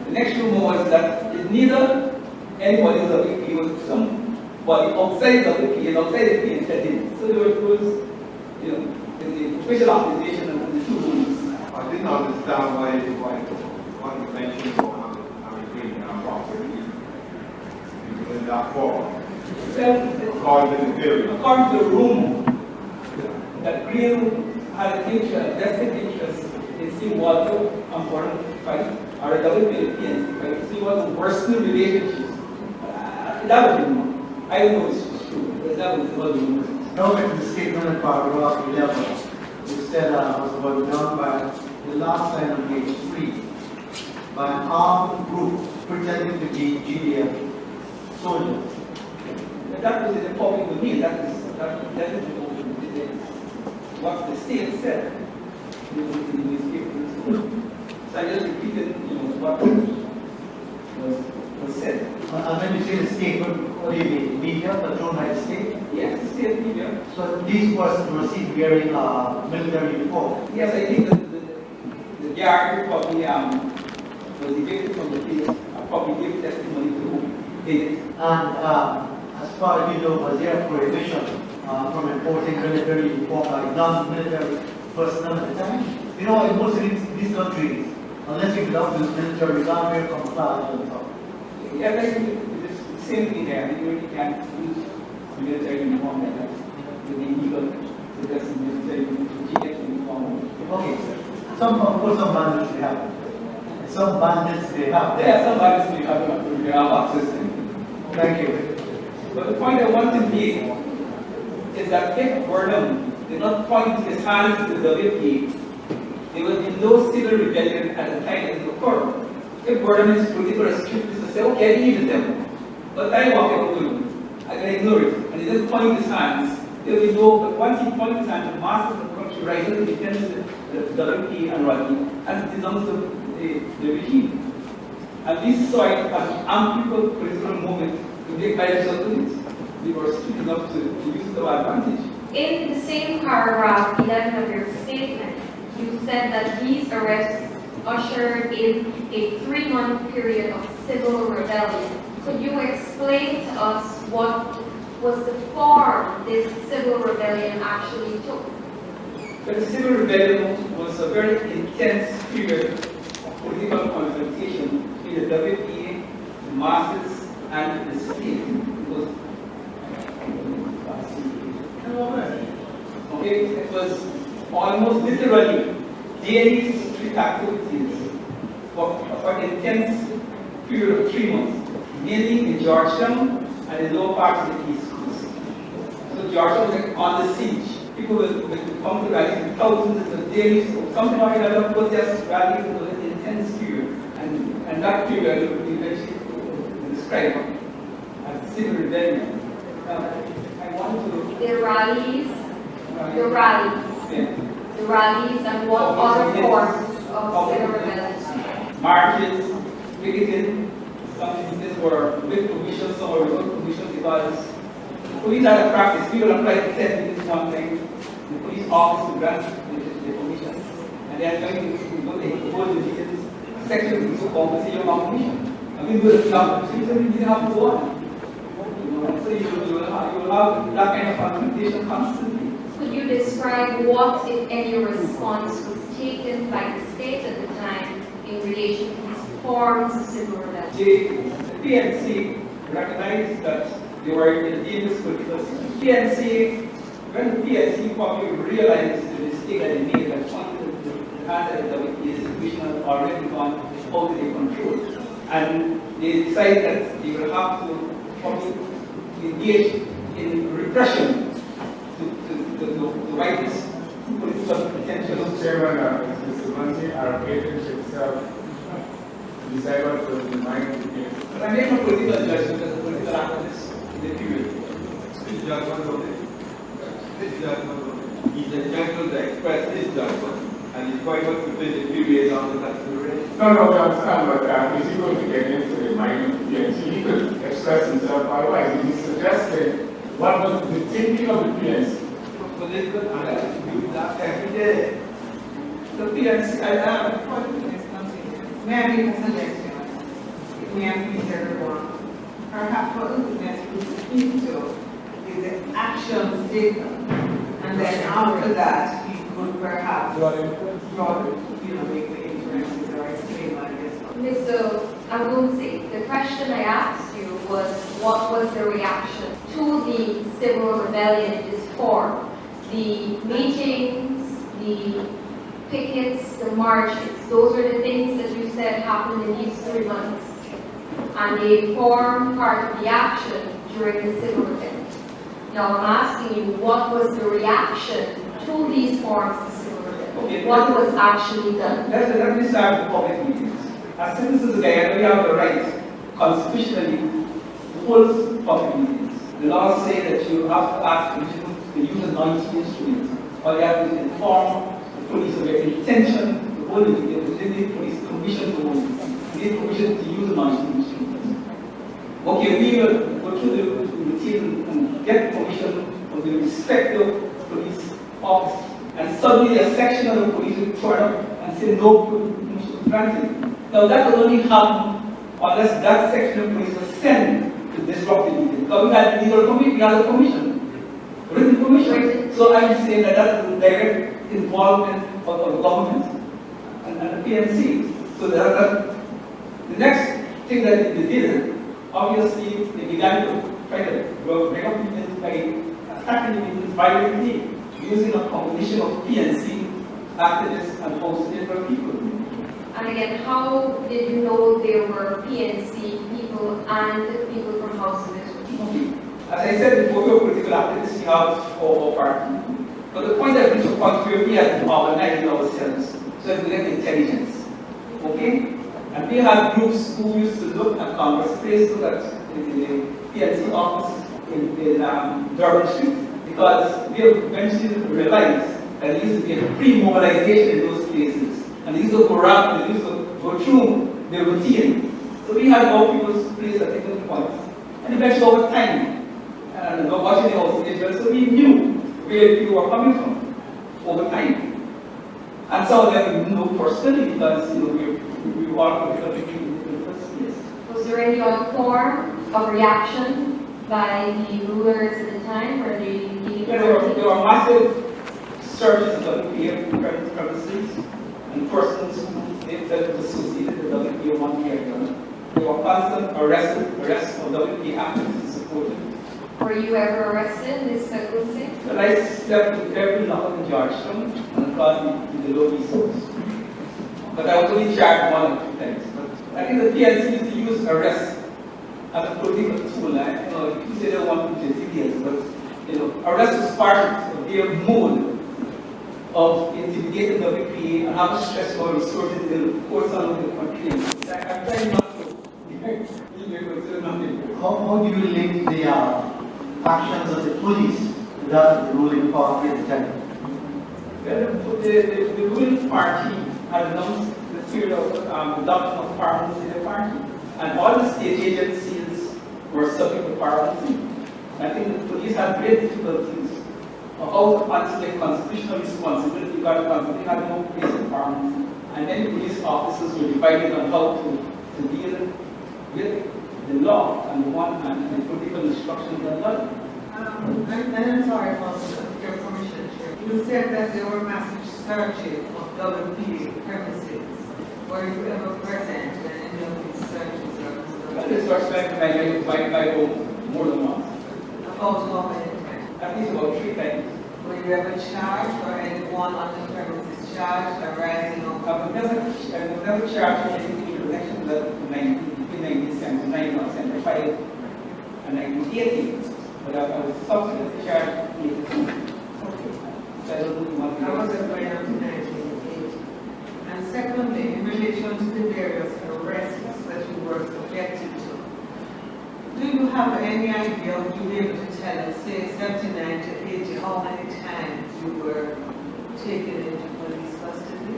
The next rumor was that it neither anybody in the WPA was somebody outside the WPA and outside the PNC that did it. So there was, you know, the official accusation and the 2 rumors. I didn't understand why what you mentioned about agreement and property in that form. According to the theory. According to the rumor, that Green had an interest, vested interest in seeing Walter and foreign fight, or a WPA fight, see what the worsening relationships. That was the rumor. I don't know if it's true, but that was the rumor. No, but the statement in paragraph 11, it said was done by the last line of page 3 by an armed group pretending to be GDF soldiers. That was in the public domain. That is what the state said in the newspapers. So I just repeated, what was said. And when you say the statement, what do you mean? Media controlled by the state? Yes, the state media. So these persons were seen wearing military uniform. Yes, I think the guard probably was evicted from the place. Probably gave testimony to who did it. And as far as you know, was there a prohibition from importing military uniform by non-military personnel at the time? You know, in most of these countries, unless you belong to the military, you can't wear camouflage and stuff. Yeah, I think it's the same thing there. You really can't use military uniform like that. It's illegal to dress in military uniform. Okay, some bandits they have. Some bandits they have there. Yeah, some bandits we have access to. Thank you. But the point I want to make is that if Burnham did not point his hands to the WPA, there would be no civil rebellion at the time it occurred. If Burnham is political restrictions to say, okay, I leave them, but I walk away, I can ignore it, and he doesn't point his hands, there will be no, but once he points his hands, the master of the country rises and defends the WPA and Rodney, and denounces the regime. And we saw it as an ample political movement to make lives of things. We were stupid enough to use it to our advantage. In the same paragraph 11 of your statement, you said that these arrests ushered in a 3-month period of civil rebellion. Could you explain to us what was the form this civil rebellion actually took? But the civil rebellion was a very intense period of political confrontation between the WPA, the masses, and the state. It was almost literally daily street activities for an intense period of 3 months, mainly in Georgetown and in lower parts of the East Coast. So Georgetown was on the siege. People would come to rallies in thousands of daily, something like that, protest rallies. It was an intense period. And that period would be eventually described as civil rebellion. I want to. The rallies, Yeah. the rallies, and what other forms of civil rebellion? Marches, picketing, some instances were with permission, some were without permission because the police had a practice. People apply to 10 minutes one thing, the police office to grant the permission. And then when you go to the details, section to compensate your permission. And we do it now, so you didn't have to go on. So you will have that kind of confrontation constantly. Could you describe what, if any, response was taken by the state at the time in relation to these forms of civil rebellion? The PNC recognized that they were in a dangerous because PNC, when the PNC probably realized the mistake that they made, that wanted the answer that the situation had already gone out of their control. And they decided that they will have to probably engage in repression to wipe this political potential. Mr. Chairman, Mr. Manzi, our agent itself decided what was the mind of the case. But I make no political judgment as a political activist in the period. This judgment of it. This judgment of it. He's entitled to express this judgment, and he's quite much within the period on the consideration. No, we understand, but is he going to get into the mind of the PNC? He could express himself otherwise. He's suggesting what was the thinking of the PNC. Political and do that every day. The PNC, I have May I make a suggestion? May I please everyone? Perhaps what the witness will speak to is the action taken. And then after that, he could perhaps make the inferences or explain what it is. Mr. Agunsi, the question I asked you was what was the reaction to the civil rebellion in this form? The meetings, the pickets, the marches, those are the things that you said happened in these 3 months. And they form part of the action during the civil rebellion. Now I'm asking you, what was the reaction to these forms of civil rebellion? Okay, what was actually done? Let me start with public meetings. As citizens of Guyana, we have the right, constitutionally, to hold public meetings. The laws say that you have to ask permission to use a non-instrument, or you have to inform the police of your intention to hold the meeting within the police permission to hold it. You need permission to use a non-instrument. Okay, we will go through the routine and get permission from the respective police office, and suddenly a section of the police will turn up and say no permission is granted. Now that will only happen unless that section of police was sent to disrupt the meeting. Because we had legal permission, we had a permission, written permission. So I'm saying that that's the direct involvement of the government and the PNC. So the next thing that they did, obviously they began to try to bring up meetings by attacking the meetings violently, using a combination of PNC activists and house different people. And again, how did you know there were PNC people and people from House of Israel? As I said before, we are political activists, we have our party. But the point that we took on where we had to organize ourselves so that we get intelligence. Okay? And we had groups who used to look at Congress Place, look at the PNC office in Durban Street, because we eventually realized that there used to be a pre-mobilization in those places. And they used to go around, they used to go through the routine. So we had our people's place at different points. And eventually over time, and watching the House of Israel, so we knew where people were coming from over time. And some of them we didn't know personally because we were all political people in the first place. Was there any other form of reaction by the rulers at the time, or There were massive searches of WPA premises and persons who felt associated with WPA 1 year ago. There were constant arrests of WPA activists and supporters. Were you ever arrested, Mr. Agunsi? Well, I slept with every lock in Georgetown and across the low East Coast. But I was only charged 1 or 2 times. But I think the PNC used to use arrest as a political tool. You say they want to be civilians, but arrest was part of their mode of intimidating WPA and have stress about resources in the courts all over the country. I'm trying not to be very concerned. how do you link the actions of the police to that of the ruling party at the time? Well, the ruling party had announced the period of adoption of parliament in the party, and all the state agencies were subject to parliament. I think the police had great difficulties of how to answer their constitutional responsibility because they had no place in parliament, and many police officers were divided on how to deal with the law on the one hand and the political instructions on the other. And I'm sorry, with your permission, Chair. You said that there were massive searches of WPA premises. Were you ever present in any of these searches? Well, this was my home more than once. About how many times? At least about 3 times. Were you ever charged or anyone on the premises charged arising of? I was never charged with anything in connection with between 1979 or 75 and 1980. But I was subsequently charged in 1982. So I don't really want to I was at going up to 1980. And secondly, in relation to the various arrests that you were subjected to, do you have any idea, would you be able to tell us, say 79 to 80, how many times you were taken into police custody?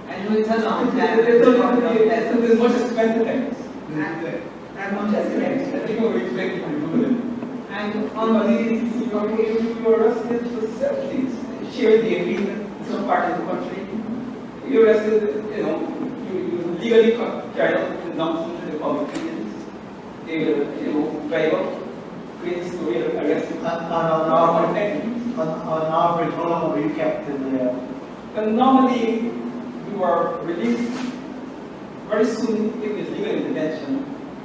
I know it's a long time. As much as 20 times. As much as 20. I think we were expecting to do it. And on these you were arrested for several things. Shared the agreement in some part of the country. You arrested, you legally carried out the announcement to the public opinions. They will, drive up, create a story of arresting. On average, how long were you kept in there? And normally, we were released very soon if it's legal intervention.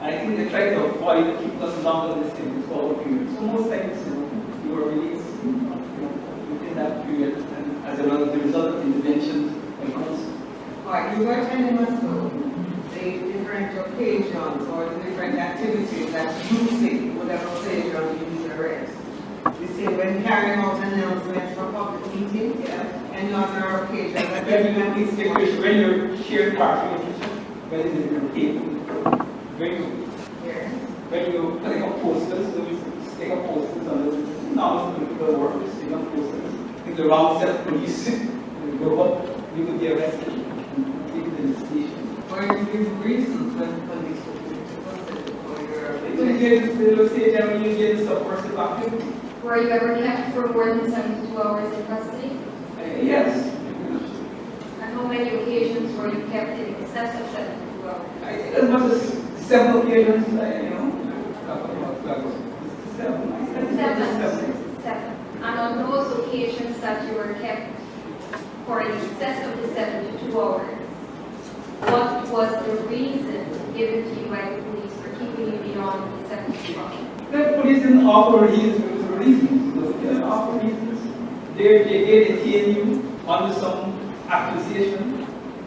And I think they tried to avoid keeping us longer than this forward period. So most times, we were released within that period, and as a result of interventions and course. Right, you were telling us though, the different occasions or the different activities that you see would have occasioned these arrests. You say when carrying out announcements for public meetings, and other occasions that When you're sharing party when it is your team, when you take up posters, you take up posters on the non-political workers, take up posters, in the wrong set of police, you go up, you could be arrested and taken to the station. Or you give reasons when police will be arrested for your They will say generally you get subversive activity. Were you ever kept for more than 72 hours in custody? Yes. And how many occasions were you kept in excess of 72 hours? I think as much as several occasions, Seven. And on those occasions that you were kept for in excess of the 72 hours, what was the reason given to you by the police for keeping you beyond the 72 hours? The police didn't offer reasons. They didn't offer reasons. They detain you under some accusation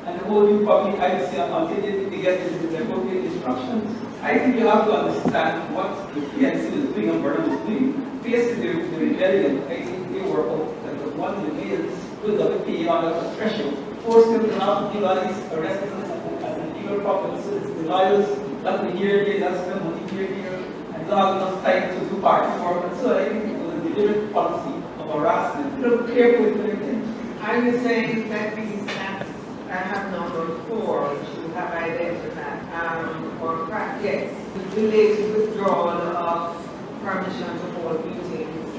and hold you public, I would say, until they get the appropriate instructions. I think you have to understand what the PNC is doing and Burnham is doing. Faced with the rebellion, I think they were out that was one of the males with WPA under the threshold, forced them to have to legalize arrests as an illegal property. So it's the lawyers that we hear here, that's the money here, and don't have enough time to do party work. And so I think it was a deliberate policy of harassment. Look careful with their intentions. Are you saying that these acts, I have number 4, which you have identified, or yes, related withdrawal of permission to hold meetings,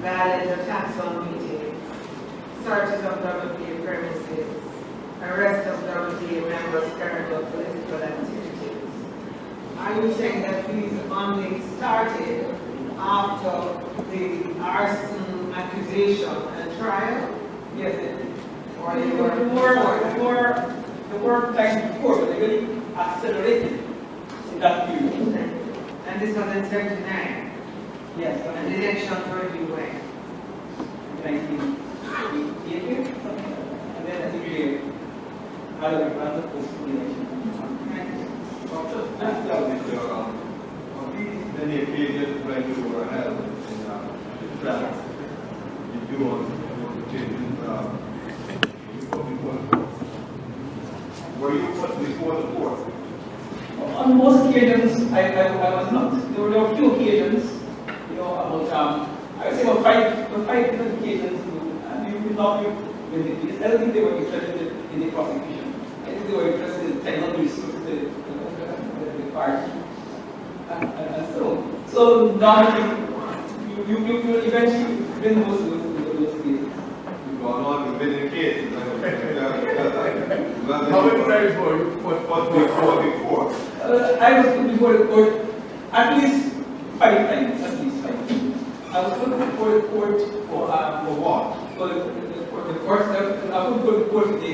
valid attacks on meetings, searches of WPA premises, arrest of WPA members carrying out political activities? Are you saying that these only started after the arson accusation and trial? Yes, it did. Or They they were times before, but they really accelerated in that period. And this was in 79. Yes, And the elections were due when? 1988, something like that. And then I think we had a round of post-election. On these many occasions when you were held in trial, you do want to change were you put before the court? on most occasions, I was not. There were a few occasions, about, I would say about five different occasions, and you could not be vindicated. I don't think they were interested in the prosecution. I think they were interested in technical resources to the party. And so normally, you eventually win those cases. You've gone on with winning cases. How many times were you put before? I was put before the court at least 5 times, at least 5 times. I was put before the court for what? For the first, I was put before the court for the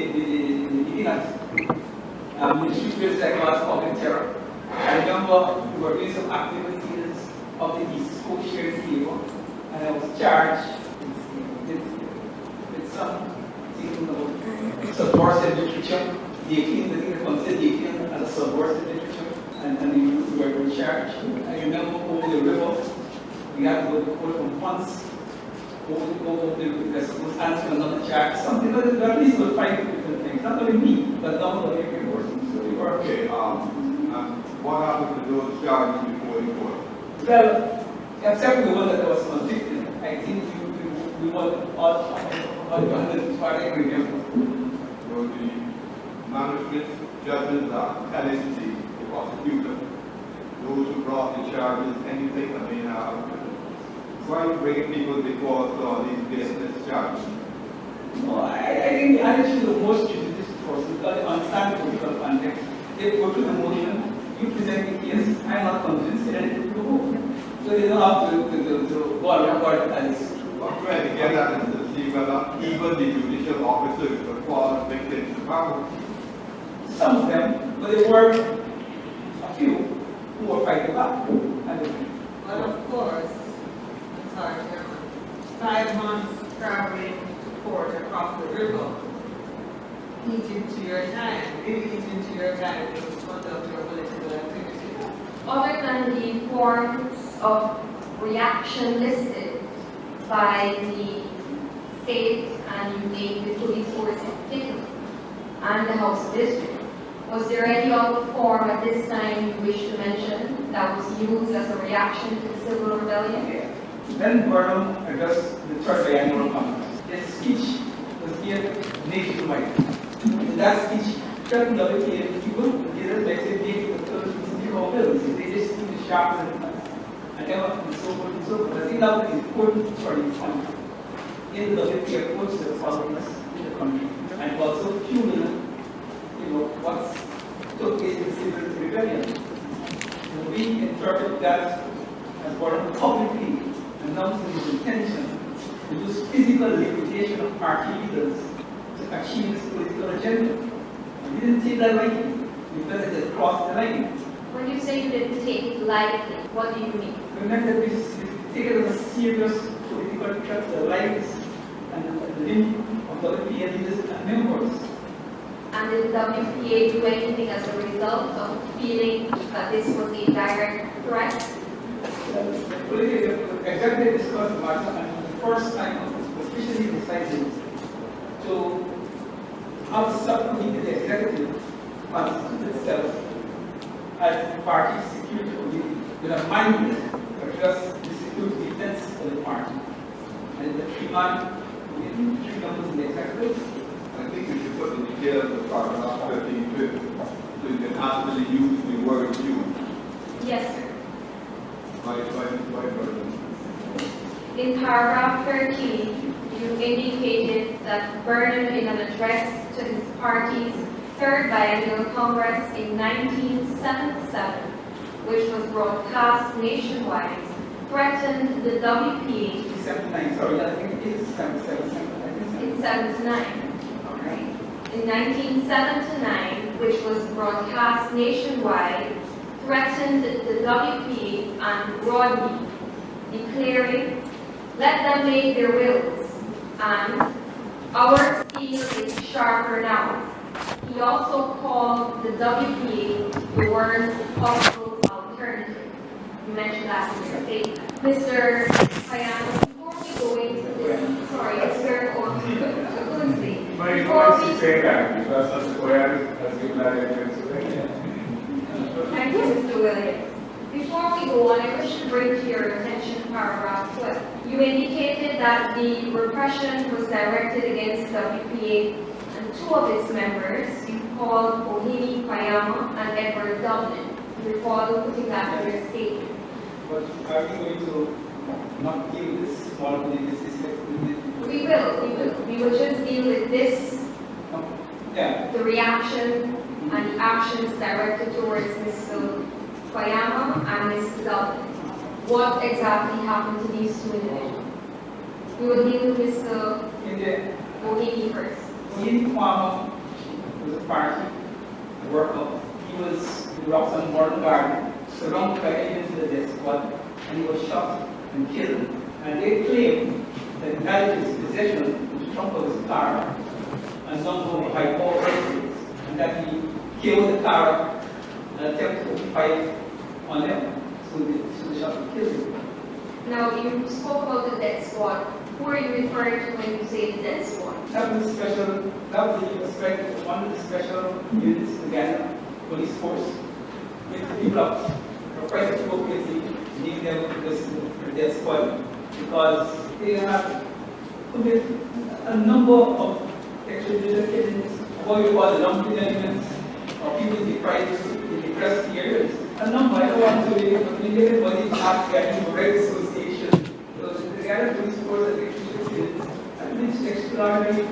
innocent. The street bills that caused public terror. I remember we were doing some activities of the East Coast Sharing Table, and I was charged with some subversive literature. They considered the as a subversive literature, and we were charged. I remember over the river, we had to go to court for months. Over the was answering another charge, something like that. At least about 5 different things. Not only me, but not only every person. So we were Okay. What happened to those charges before the court? Well, except the one that was convicted, I think we won all the part I remember. So the magistrates, judges are telling the prosecutor, those who brought the charges, anything, why are you bringing people before these baseless charges? No, I think the attitude of most judicial persons, because they understand the political context, they go to the motion, you present the case, I'm not convinced, and it will go. So they don't have to go on record as. I'm trying to get at is to see whether even the judicial officers were fall victims to power. Some of them, but there were a few who were fighting back. But of course, sorry, 5 months traveling to court across the river eat into your time. Really eat into your time to conduct your political activity. Other than the forms of reaction listed by the state and you named the police force in particular and the House of District, was there any other form at this time you wish to mention that was used as a reaction to the civil rebellion? Then Burnham addressed the third biannual conference. His speech was given nationwide. In that speech, certain WPA people didn't like say they were bills. They just seemed to sharpen it. And so forth and so forth. I think that was important for the country. In the WPA approach to the problems in the country. And also fueling, what took place in the civil rebellion. And we interpret that as Burnham publicly announcing his intention to use physical liquidation of party leaders to achieve his political agenda. And he didn't take that lightly because it had crossed the line. When you say you didn't take it lightly, what do you mean? Remember, we take it as a serious political threat to the lives and the limb of WPA leaders and members. And did the WPA do anything as a result of feeling that this was a direct threat? Exactly discussed the matter, and the first time it was officially decided to have a subcommittee, the executive, constitute itself as the party security committee with a mandate to address the security defense of the party. And the 3 members in the executive. I think you should put the details of paragraph 13 too, so you can actually use the word you. Yes, sir. Why Burnham? In paragraph 13, you indicated that Burnham, in an address to his party's third biennial Congress in 1977, which was broadcast nationwide, threatened the WPA 79, sorry, I think it is 77. in 79. In 1979, which was broadcast nationwide, threatened the WPA and Rodney, declaring, "Let them make their wills," and "Our steel is sharper now." He also called the WPA the worst possible alternative. You mentioned that in your statement. Mr. Payano, before we go into this, sorry, Mr. Ogunzi, But you before know we say that because of the COI has given that evidence. thank you. go on, I wish to bring to your attention paragraph 12. You indicated that the repression was directed against WPA and two of its members, you called Ohini Payama and Edward Dublin. You recall putting that in your statement. But are we going to not deal with this small police We will. We will just deal with this, Yeah. the reaction and the actions directed towards Mr. Payama and Mr. Dublin. What exactly happened to these two individuals? We will deal with Mr. In the Ohini first. When Kwame was a party, a worker, he was in the Roxanne Morton Garden, surrounded by agents of the death squad, and he was shot and killed. And they claimed that he had his possession in the trunk of his car and some of high power explosives, and that he killed the car and attempted to fight on them. So they shot and killed him. Now, you spoke about the death squad. Who are you referring to when you say the death squad? That was one of the special units in Ghana police force. Which developed for quite appropriately name them the death squad because they have committed a number of extrajudicial killings, what we call the lumpy elements, or people deprived in depressed areas. A number, I don't want to make everybody ask getting for red association. So the Ghana police force has extrajudicial killings, and it's extraordinary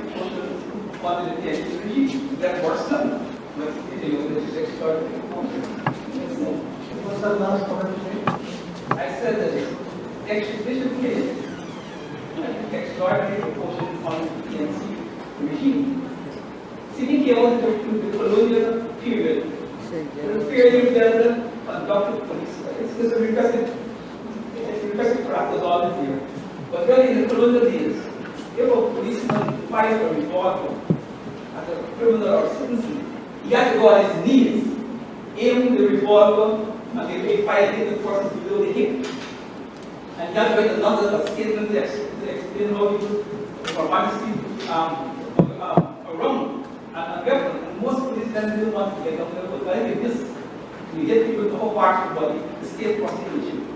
on the detention regime. That works done. But you know, this is extraordinary. What's that last comment? I said that extradition case, extraordinary proportion on the PNC regime. CBK was the colonial period. The period where the conducted police, it's a repressive practice all this year. But really in the colonial days, if a policeman fired a revolver at a criminal or citizen, he had to go on his knees, aim the revolver, and they fired hit the person below the hip. And that's why another statement to explain how you for honesty around and weapon. And most policemen don't want to get up there, but when you miss, you get people to whole part of the body, the state prosecution.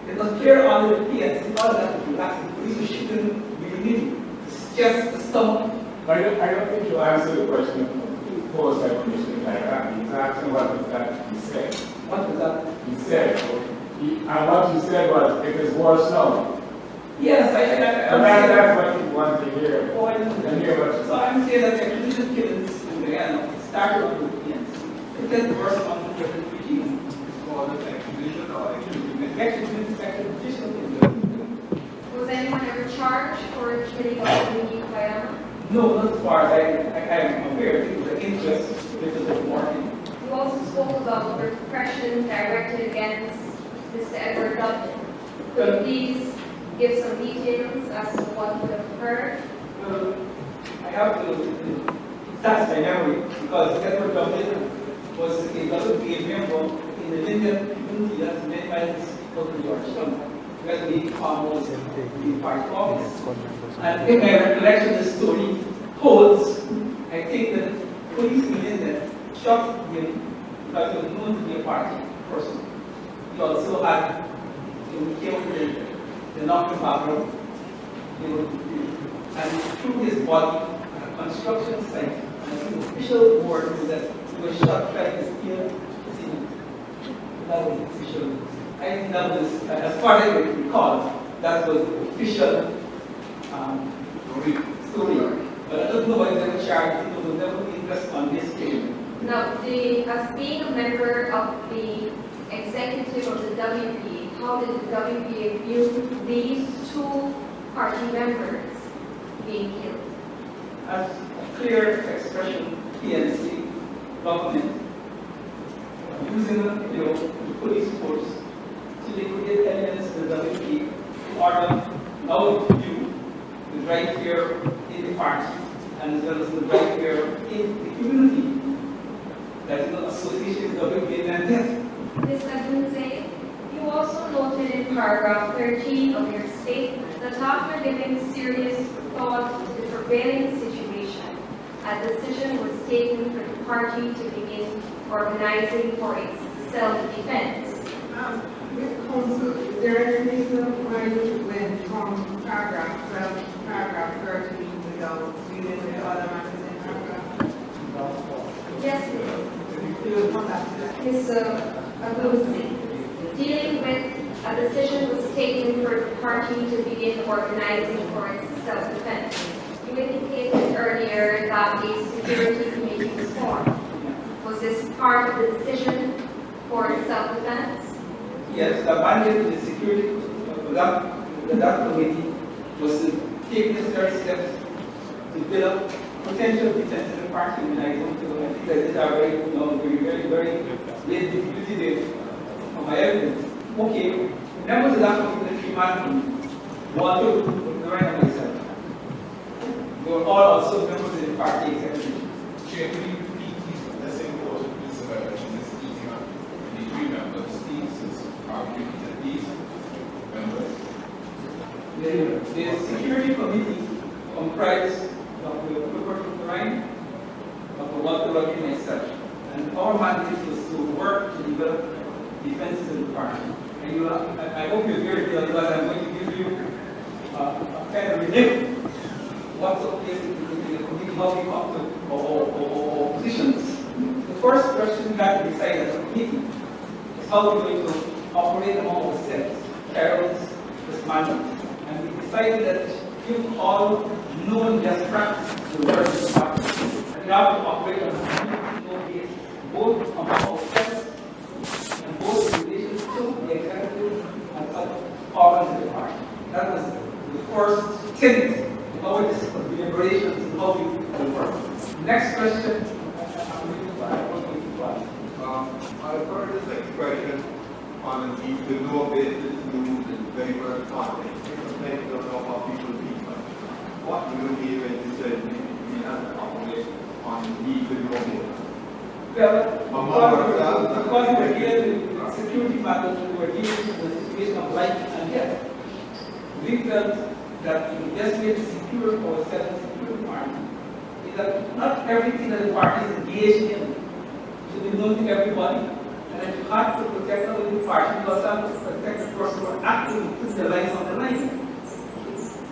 It was clear on the PNC, all that to ask the police shouldn't be needed. It's just the stomach. I don't think you answered the question posed by Commissioner Naira. He's asking what was that he said. What was that? He said, and what you said was, if it's worse now. Yes, That's what you want to hear. Oh, I didn't And hear what you So I'm saying that extradition killings in Guyana started with the PNC. It then worse on the different regime. It's called an extradition or extradition. Extradition killings. Was anyone ever charged for killing Ohini Payama? No, not as far as I am aware. It was an interest which is working. You also spoke about repression directed against Mr. Edward Dublin. Could you please give some details as to what would have occurred? Well, I have to test my memory because Edward Dublin was a WPA member in the Lincoln community that's many miles from Georgetown, where the farm was the party office. And in my recollection, the story holds, I think that police in there shot him because he was known to be a party person. He also had, he came with the non-republic, and through his body, a construction site, and the official word was that he was shot by his ear. That was official. I think that was, as far as I recall, that was the official story. But I don't know whether they were charged, it was never interest on this case. Now, as being a member of the executive of the WPA, how did the WPA view these two party members being killed? As a clear expression, PNC government using the police force to liquidate elements of the WPA in order now to view the right here in the party and as well as the right here in the community. That is not association with WPA and death. Ms. Adunze, you also noted in paragraph 13 of your statement that after giving serious thought to the prevailing situation, a decision was taken for the party to begin organizing for its self-defense. Mr. Agusi, dealing with a decision was taken for the party to begin organizing for its self-defense. You indicated earlier that a security committee was formed. Was this part of the decision for self-defense? Yes, the mandate of the security of that committee was to take necessary steps to build up potential defense in the party. And I don't know, I think that these are very diffusive of my evidence. Okay, members of that committee, man, Walter, Lorraine, and myself, we were all also members of the party executive. Chair, can you repeat please the same portion, please, so that it's easy on the three members, these are repeated, these members. The security committee comprised of the Lorraine, of Walter, Rodney, and myself. And our mandate was to work to develop defenses in the party. And I hope you're very clear because I'm going to give you a kind of review what's up here in the committee, how we come to our positions. The first question we had to decide as a committee is how we're going to operate among ourselves, carry out this mandate. And we decided that give all known best practices to work in the party. And we have to operate on a community basis, both among ourselves and both in relation to the executive and other organs of the party. That was the first tenet of our deliberations and how we will work. Next question. I've heard this expression on the no basis news and very well content. Sometimes you don't know how people read, but what do you mean when you say we have to operate on the no basis? Well, because we're dealing with security matters, we're dealing with the situation of life and death. We felt that the best way to secure ourselves and secure the party is that not everything that the party is engaged in should be known to everybody, and that you have to protect not only the party, but also to protect the person who are actively putting their lives on the line.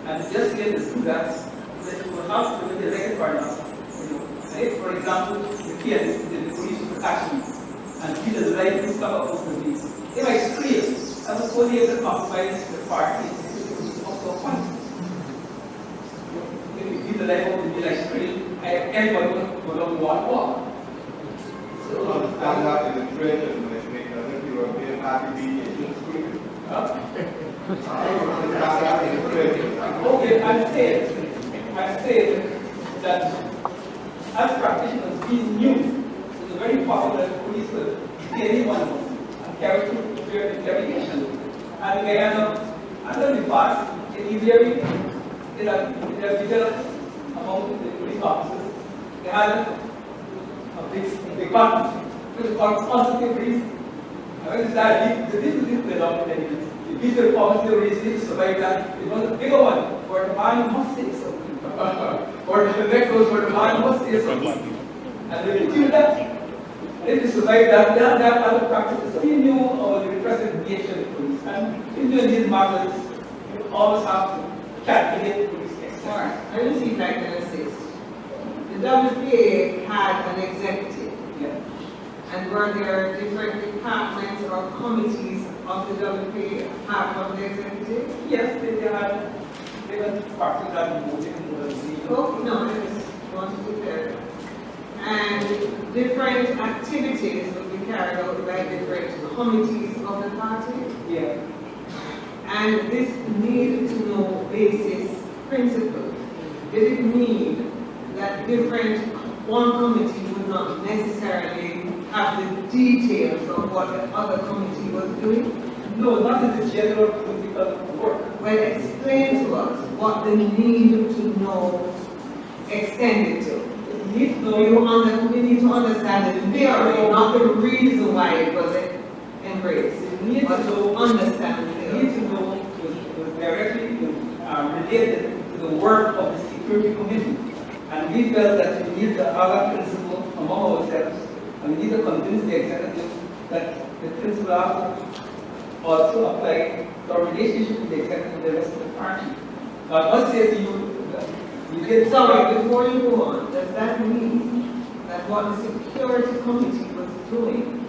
And the best way to do that is that you will have to be elected partners. Say, for example, the pianist, the police will catch me and feel the life is covered up with me. If I scream, I was only able to compromise the party of the point. If you feel the life of me like scream, everybody will not want to walk. So understand that in the tradition, because if you are being happy, you should scream. Okay, I'm saying that as practitioners, we knew it was very possible that the police could see anyone and carry through their interrogation. And they end up, under the past, in Israel, it has developed among the police officers. They had a big partner, which is called positive reason. And when they started, this is the long intelligence. The visual positive reason to survive that, it was a bigger one, where the man must say something. Or the next was where the man must say something. And when you do that, if you survive that, they have other practices. We knew our repressive nature of the police. And in doing these matters, you always have to calculate police excess. I don't see if I can assist. The WPA had an executive. Yeah. And were there different departments or committees of the WPA apart from the executive? Yes, they had parties that moved in the Oh, no, I just want to be clear. And different activities would be carried out by different committees of the party. Yeah. And this need to know basis principle, did it mean that one committee would not necessarily have the details of what the other committee was doing? No, not in the general political work. Well, explain to us what the need to know extended to. We need to understand the theory, not the reason why it was embraced. We need But to to know, understand the we theory. need to know it was directly related to the work of the security committee. And we felt that we need the other principle among ourselves, and we need to convince the executive that the principle has to also apply to our relationship with the executive and the rest of the party. Now, I must say to you, we did. Sorry, before you go on, does that mean that what the security committee was doing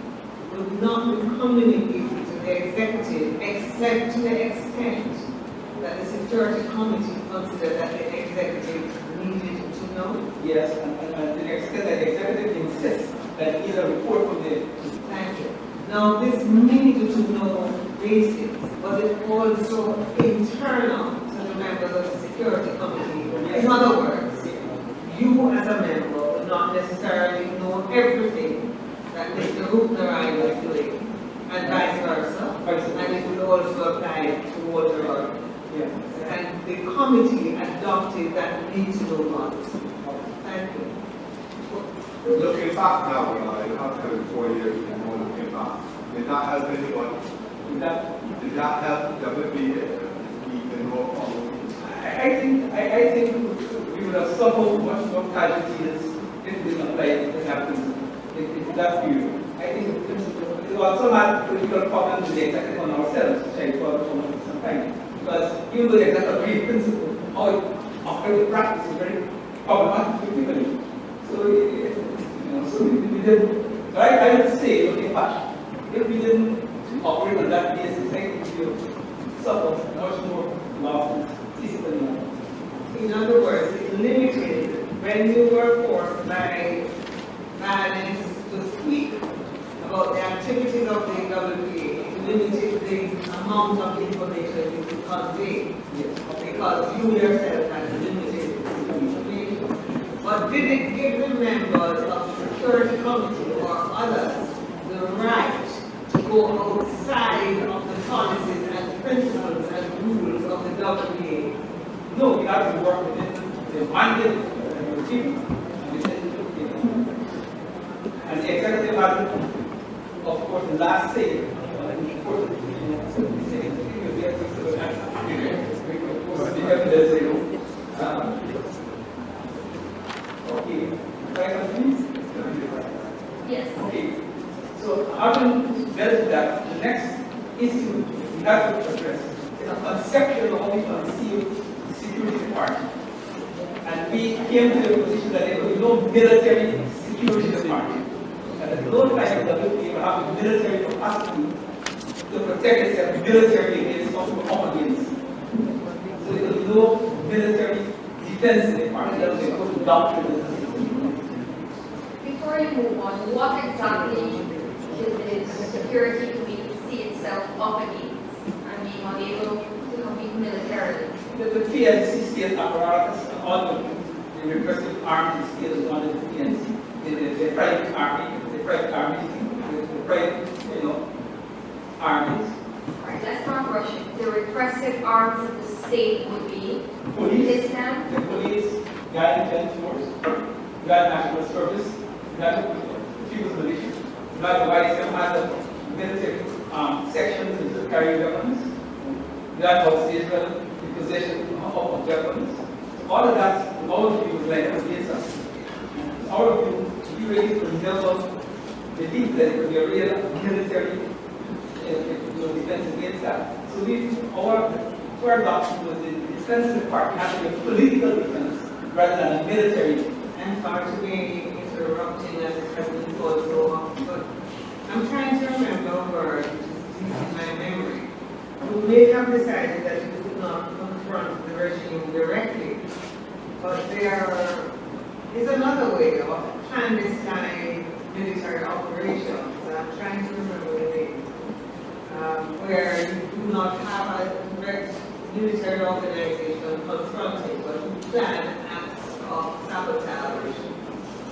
would not be communicated to the executive except to the extent that the security committee considered that the executive needed to know? Yes, and to the extent that the executive insists that it is a report from the. Thank you. Now, this needed to know basis, was it also internal to the members of the security committee? In other words, you as a member would not necessarily know everything that Mr. Rupnarai was doing, and vice versa. And it would also apply to Walter. Yes. And the committee adopted that need to know what. Thank you. Looking back now, you have 4 years and more looking back. Did that help anyone? Did that help WPA even more forward? I think we would have suffered much more casualties if we didn't apply the captain's in that period. I think the principle, we also had political problems with the executive on ourselves, which I thought for some time. Because even though the executive agreed principle, how it operated practice is very problematic for people. So we didn't, I would say, looking back, if we didn't operate on that basis, I think we would suffer much more losses physically. In other words, it limited when you were forced by violence to speak about the activities of the WPA, it limited the amount of information you could convey. Because you yourself had limited information. But did it give the members of the security committee or others the right to go outside of the policies and principles and rules of the WPA? No, we have to work within the mandate and the team. And the executive had, of course, the last say. Okay, Yes. okay. So having dealt with that, the next issue we have to address is a conceptual how we conceive security department. And we came to the position that there will be no military security department. And at no time the WPA will have the military capacity to protect itself militarily against what we come against. So there will be no military defense department that will go to doctrine. Before you move on, what exactly did the security committee see itself up against and being unable to compete militarily? The PNC state apparatus, all the repressive armed state is under the PNC. The private army, the private armies, the private, armies. Right, let's not rush it. The repressive arms of the state would be Police, Islam, the police, Guard Defense Force, Guard National Service, Guard People's Militia, Guard YSM has the military sections in the carry weapons, Guard of Israel, the possession of weapons. All of that, all of you like against us. All of you really could never believe that it could be a real military defense against that. So our doctrine was the defense department has to be a political defense rather than a military. And sorry to be interrupting as the president goes so on, but I'm trying to remember a word in my memory. You may have decided that you could not confront the regime directly, but there is another way of clandestine military operations. I'm trying to remember the name, where you do not have a direct military organization confronting, but you plan acts of sabotage.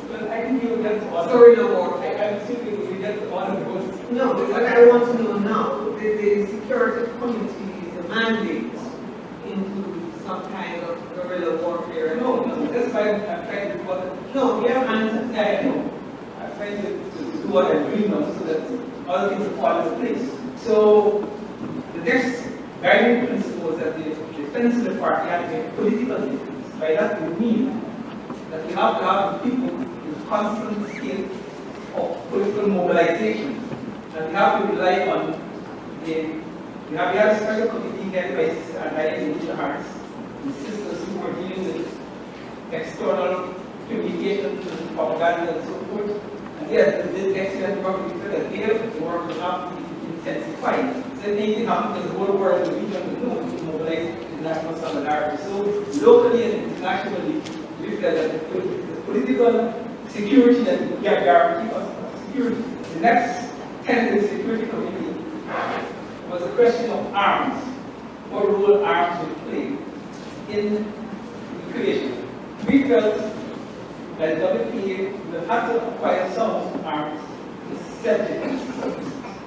Well, I think you will get to all Guerrilla warfare. I'm assuming we get to all of those. No, what I want to know now, the security committee's mandate into some kind of guerrilla warfare. No, that's why I'm trying to do what. No, you have answered. Yeah, I know. I'm trying to do what I'm doing now so that other things fall into place. So the next guiding principle is that the defense of the party has to be a political defense. By that we mean that we have to have people in constant state of political mobilization. And we have to rely on we have a special committee led by Sister Andrea Alicia Harris, the sisters who are dealing with external communication, propaganda and so forth. And yes, the excellent work we did that here, the work will have to be intensified. So anything happens in the whole world, the region will know to mobilize international solidarity. So locally and internationally, we feel that the political security that we have guaranteed us security. The next tentative security committee was a question of arms. What role arms will play in the creation. We felt that the WPA will have to acquire some arms to self-defense,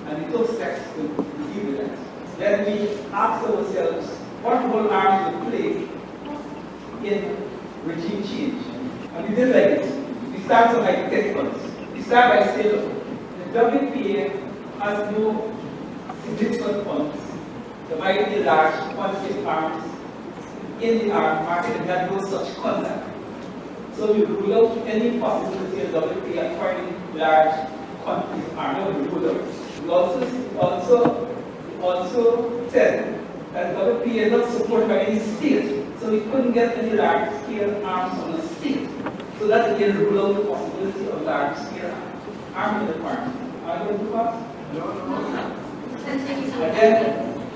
and we took steps to deal with that. Then we asked ourselves what role arms will play in regime change. And we did like this. We start some hypotheticals. We start by saying, look, the WPA has no significant funds to buy a large quantity of arms in the arms market, and that no such contact. So we rule out any possibility of WPA acquiring large quantities of arms. No, we rule out. We also said that WPA is not supported by any state, so we couldn't get any large-scale arms from the state. So that again rule out the possibility of large-scale arms requirements. Are you going to do that? No. And then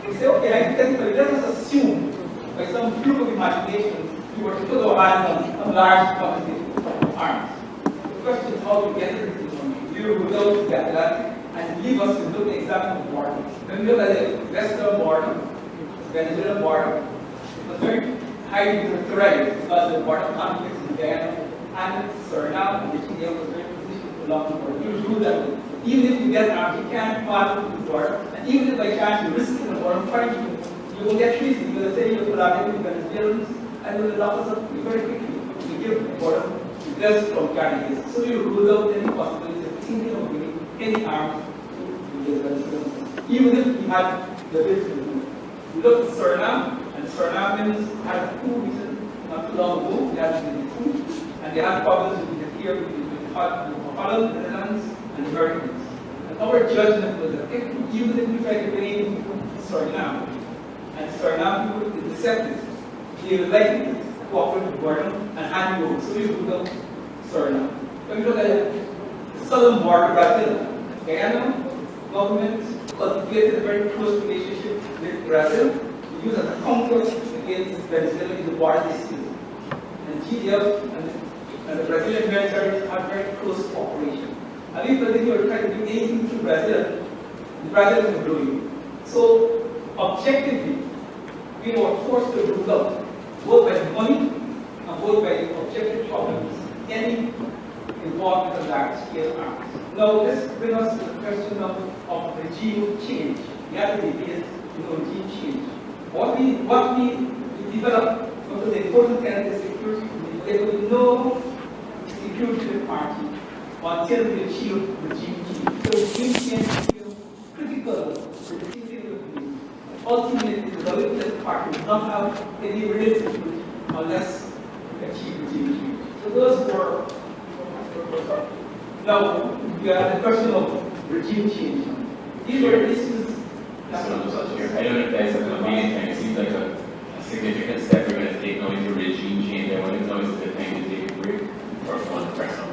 we say, okay, hypothetically, let us assume, by some fluke of imagination, we were to put our hands on a large quantity of arms. The question is how to get it into the you rule out the Atlantic and leave us to look at the example of border. When we look at the western border, Venezuelan border, it was very highly militarized because the border conflicts in Guyana and Suriname, and the Chile was very positioned along the border. You rule that even if you get arms, you can't pass through the border, and even if by chance you risk it in the border fight, you will get treason. You will say you're collaborating with Venezuelans, and you will lock us up very quickly. You give the border just from carrying this. So you rule out any possibility of thinking of bringing any arms to the Venezuelans, even if we had the ability to do it. We looked at Suriname, and Surinamans had a coup not too long ago. They had the coup, and they had problems with Holland, the Netherlands, and the Americans. And our judgment was that even if we try to bring in Suriname, and Suriname people is deceptive, they would likely to cooperate with Gordon and hand over. So we would go Suriname. When we look at the southern border, Brazil, Guyana government cultivated a very close relationship with Brazil, to use as a counter against Venezuela in the border dispute. And GDF and the Brazilian military had very close cooperation. And if they were trying to do anything to Brazil, the Brazilians were doing. So, objectively, we were forced to rule out, both by money and both by objective problems, any involvement of large-scale arms. Now, this brings us to the question of regime change. We have to debate regime change. What we developed was the important tenet of security. There will be no security to the party until we achieve regime change. So regime change is critical for the thinking of the police. Ultimately, the political party will not have any real security unless we achieve regime change. So those were now we have the question of regime change. These were issues. I don't know if that's an amazing thing. It seems like a significant step we're going to take now into regime change. I want to know is it the time to take a break or if you want to press on?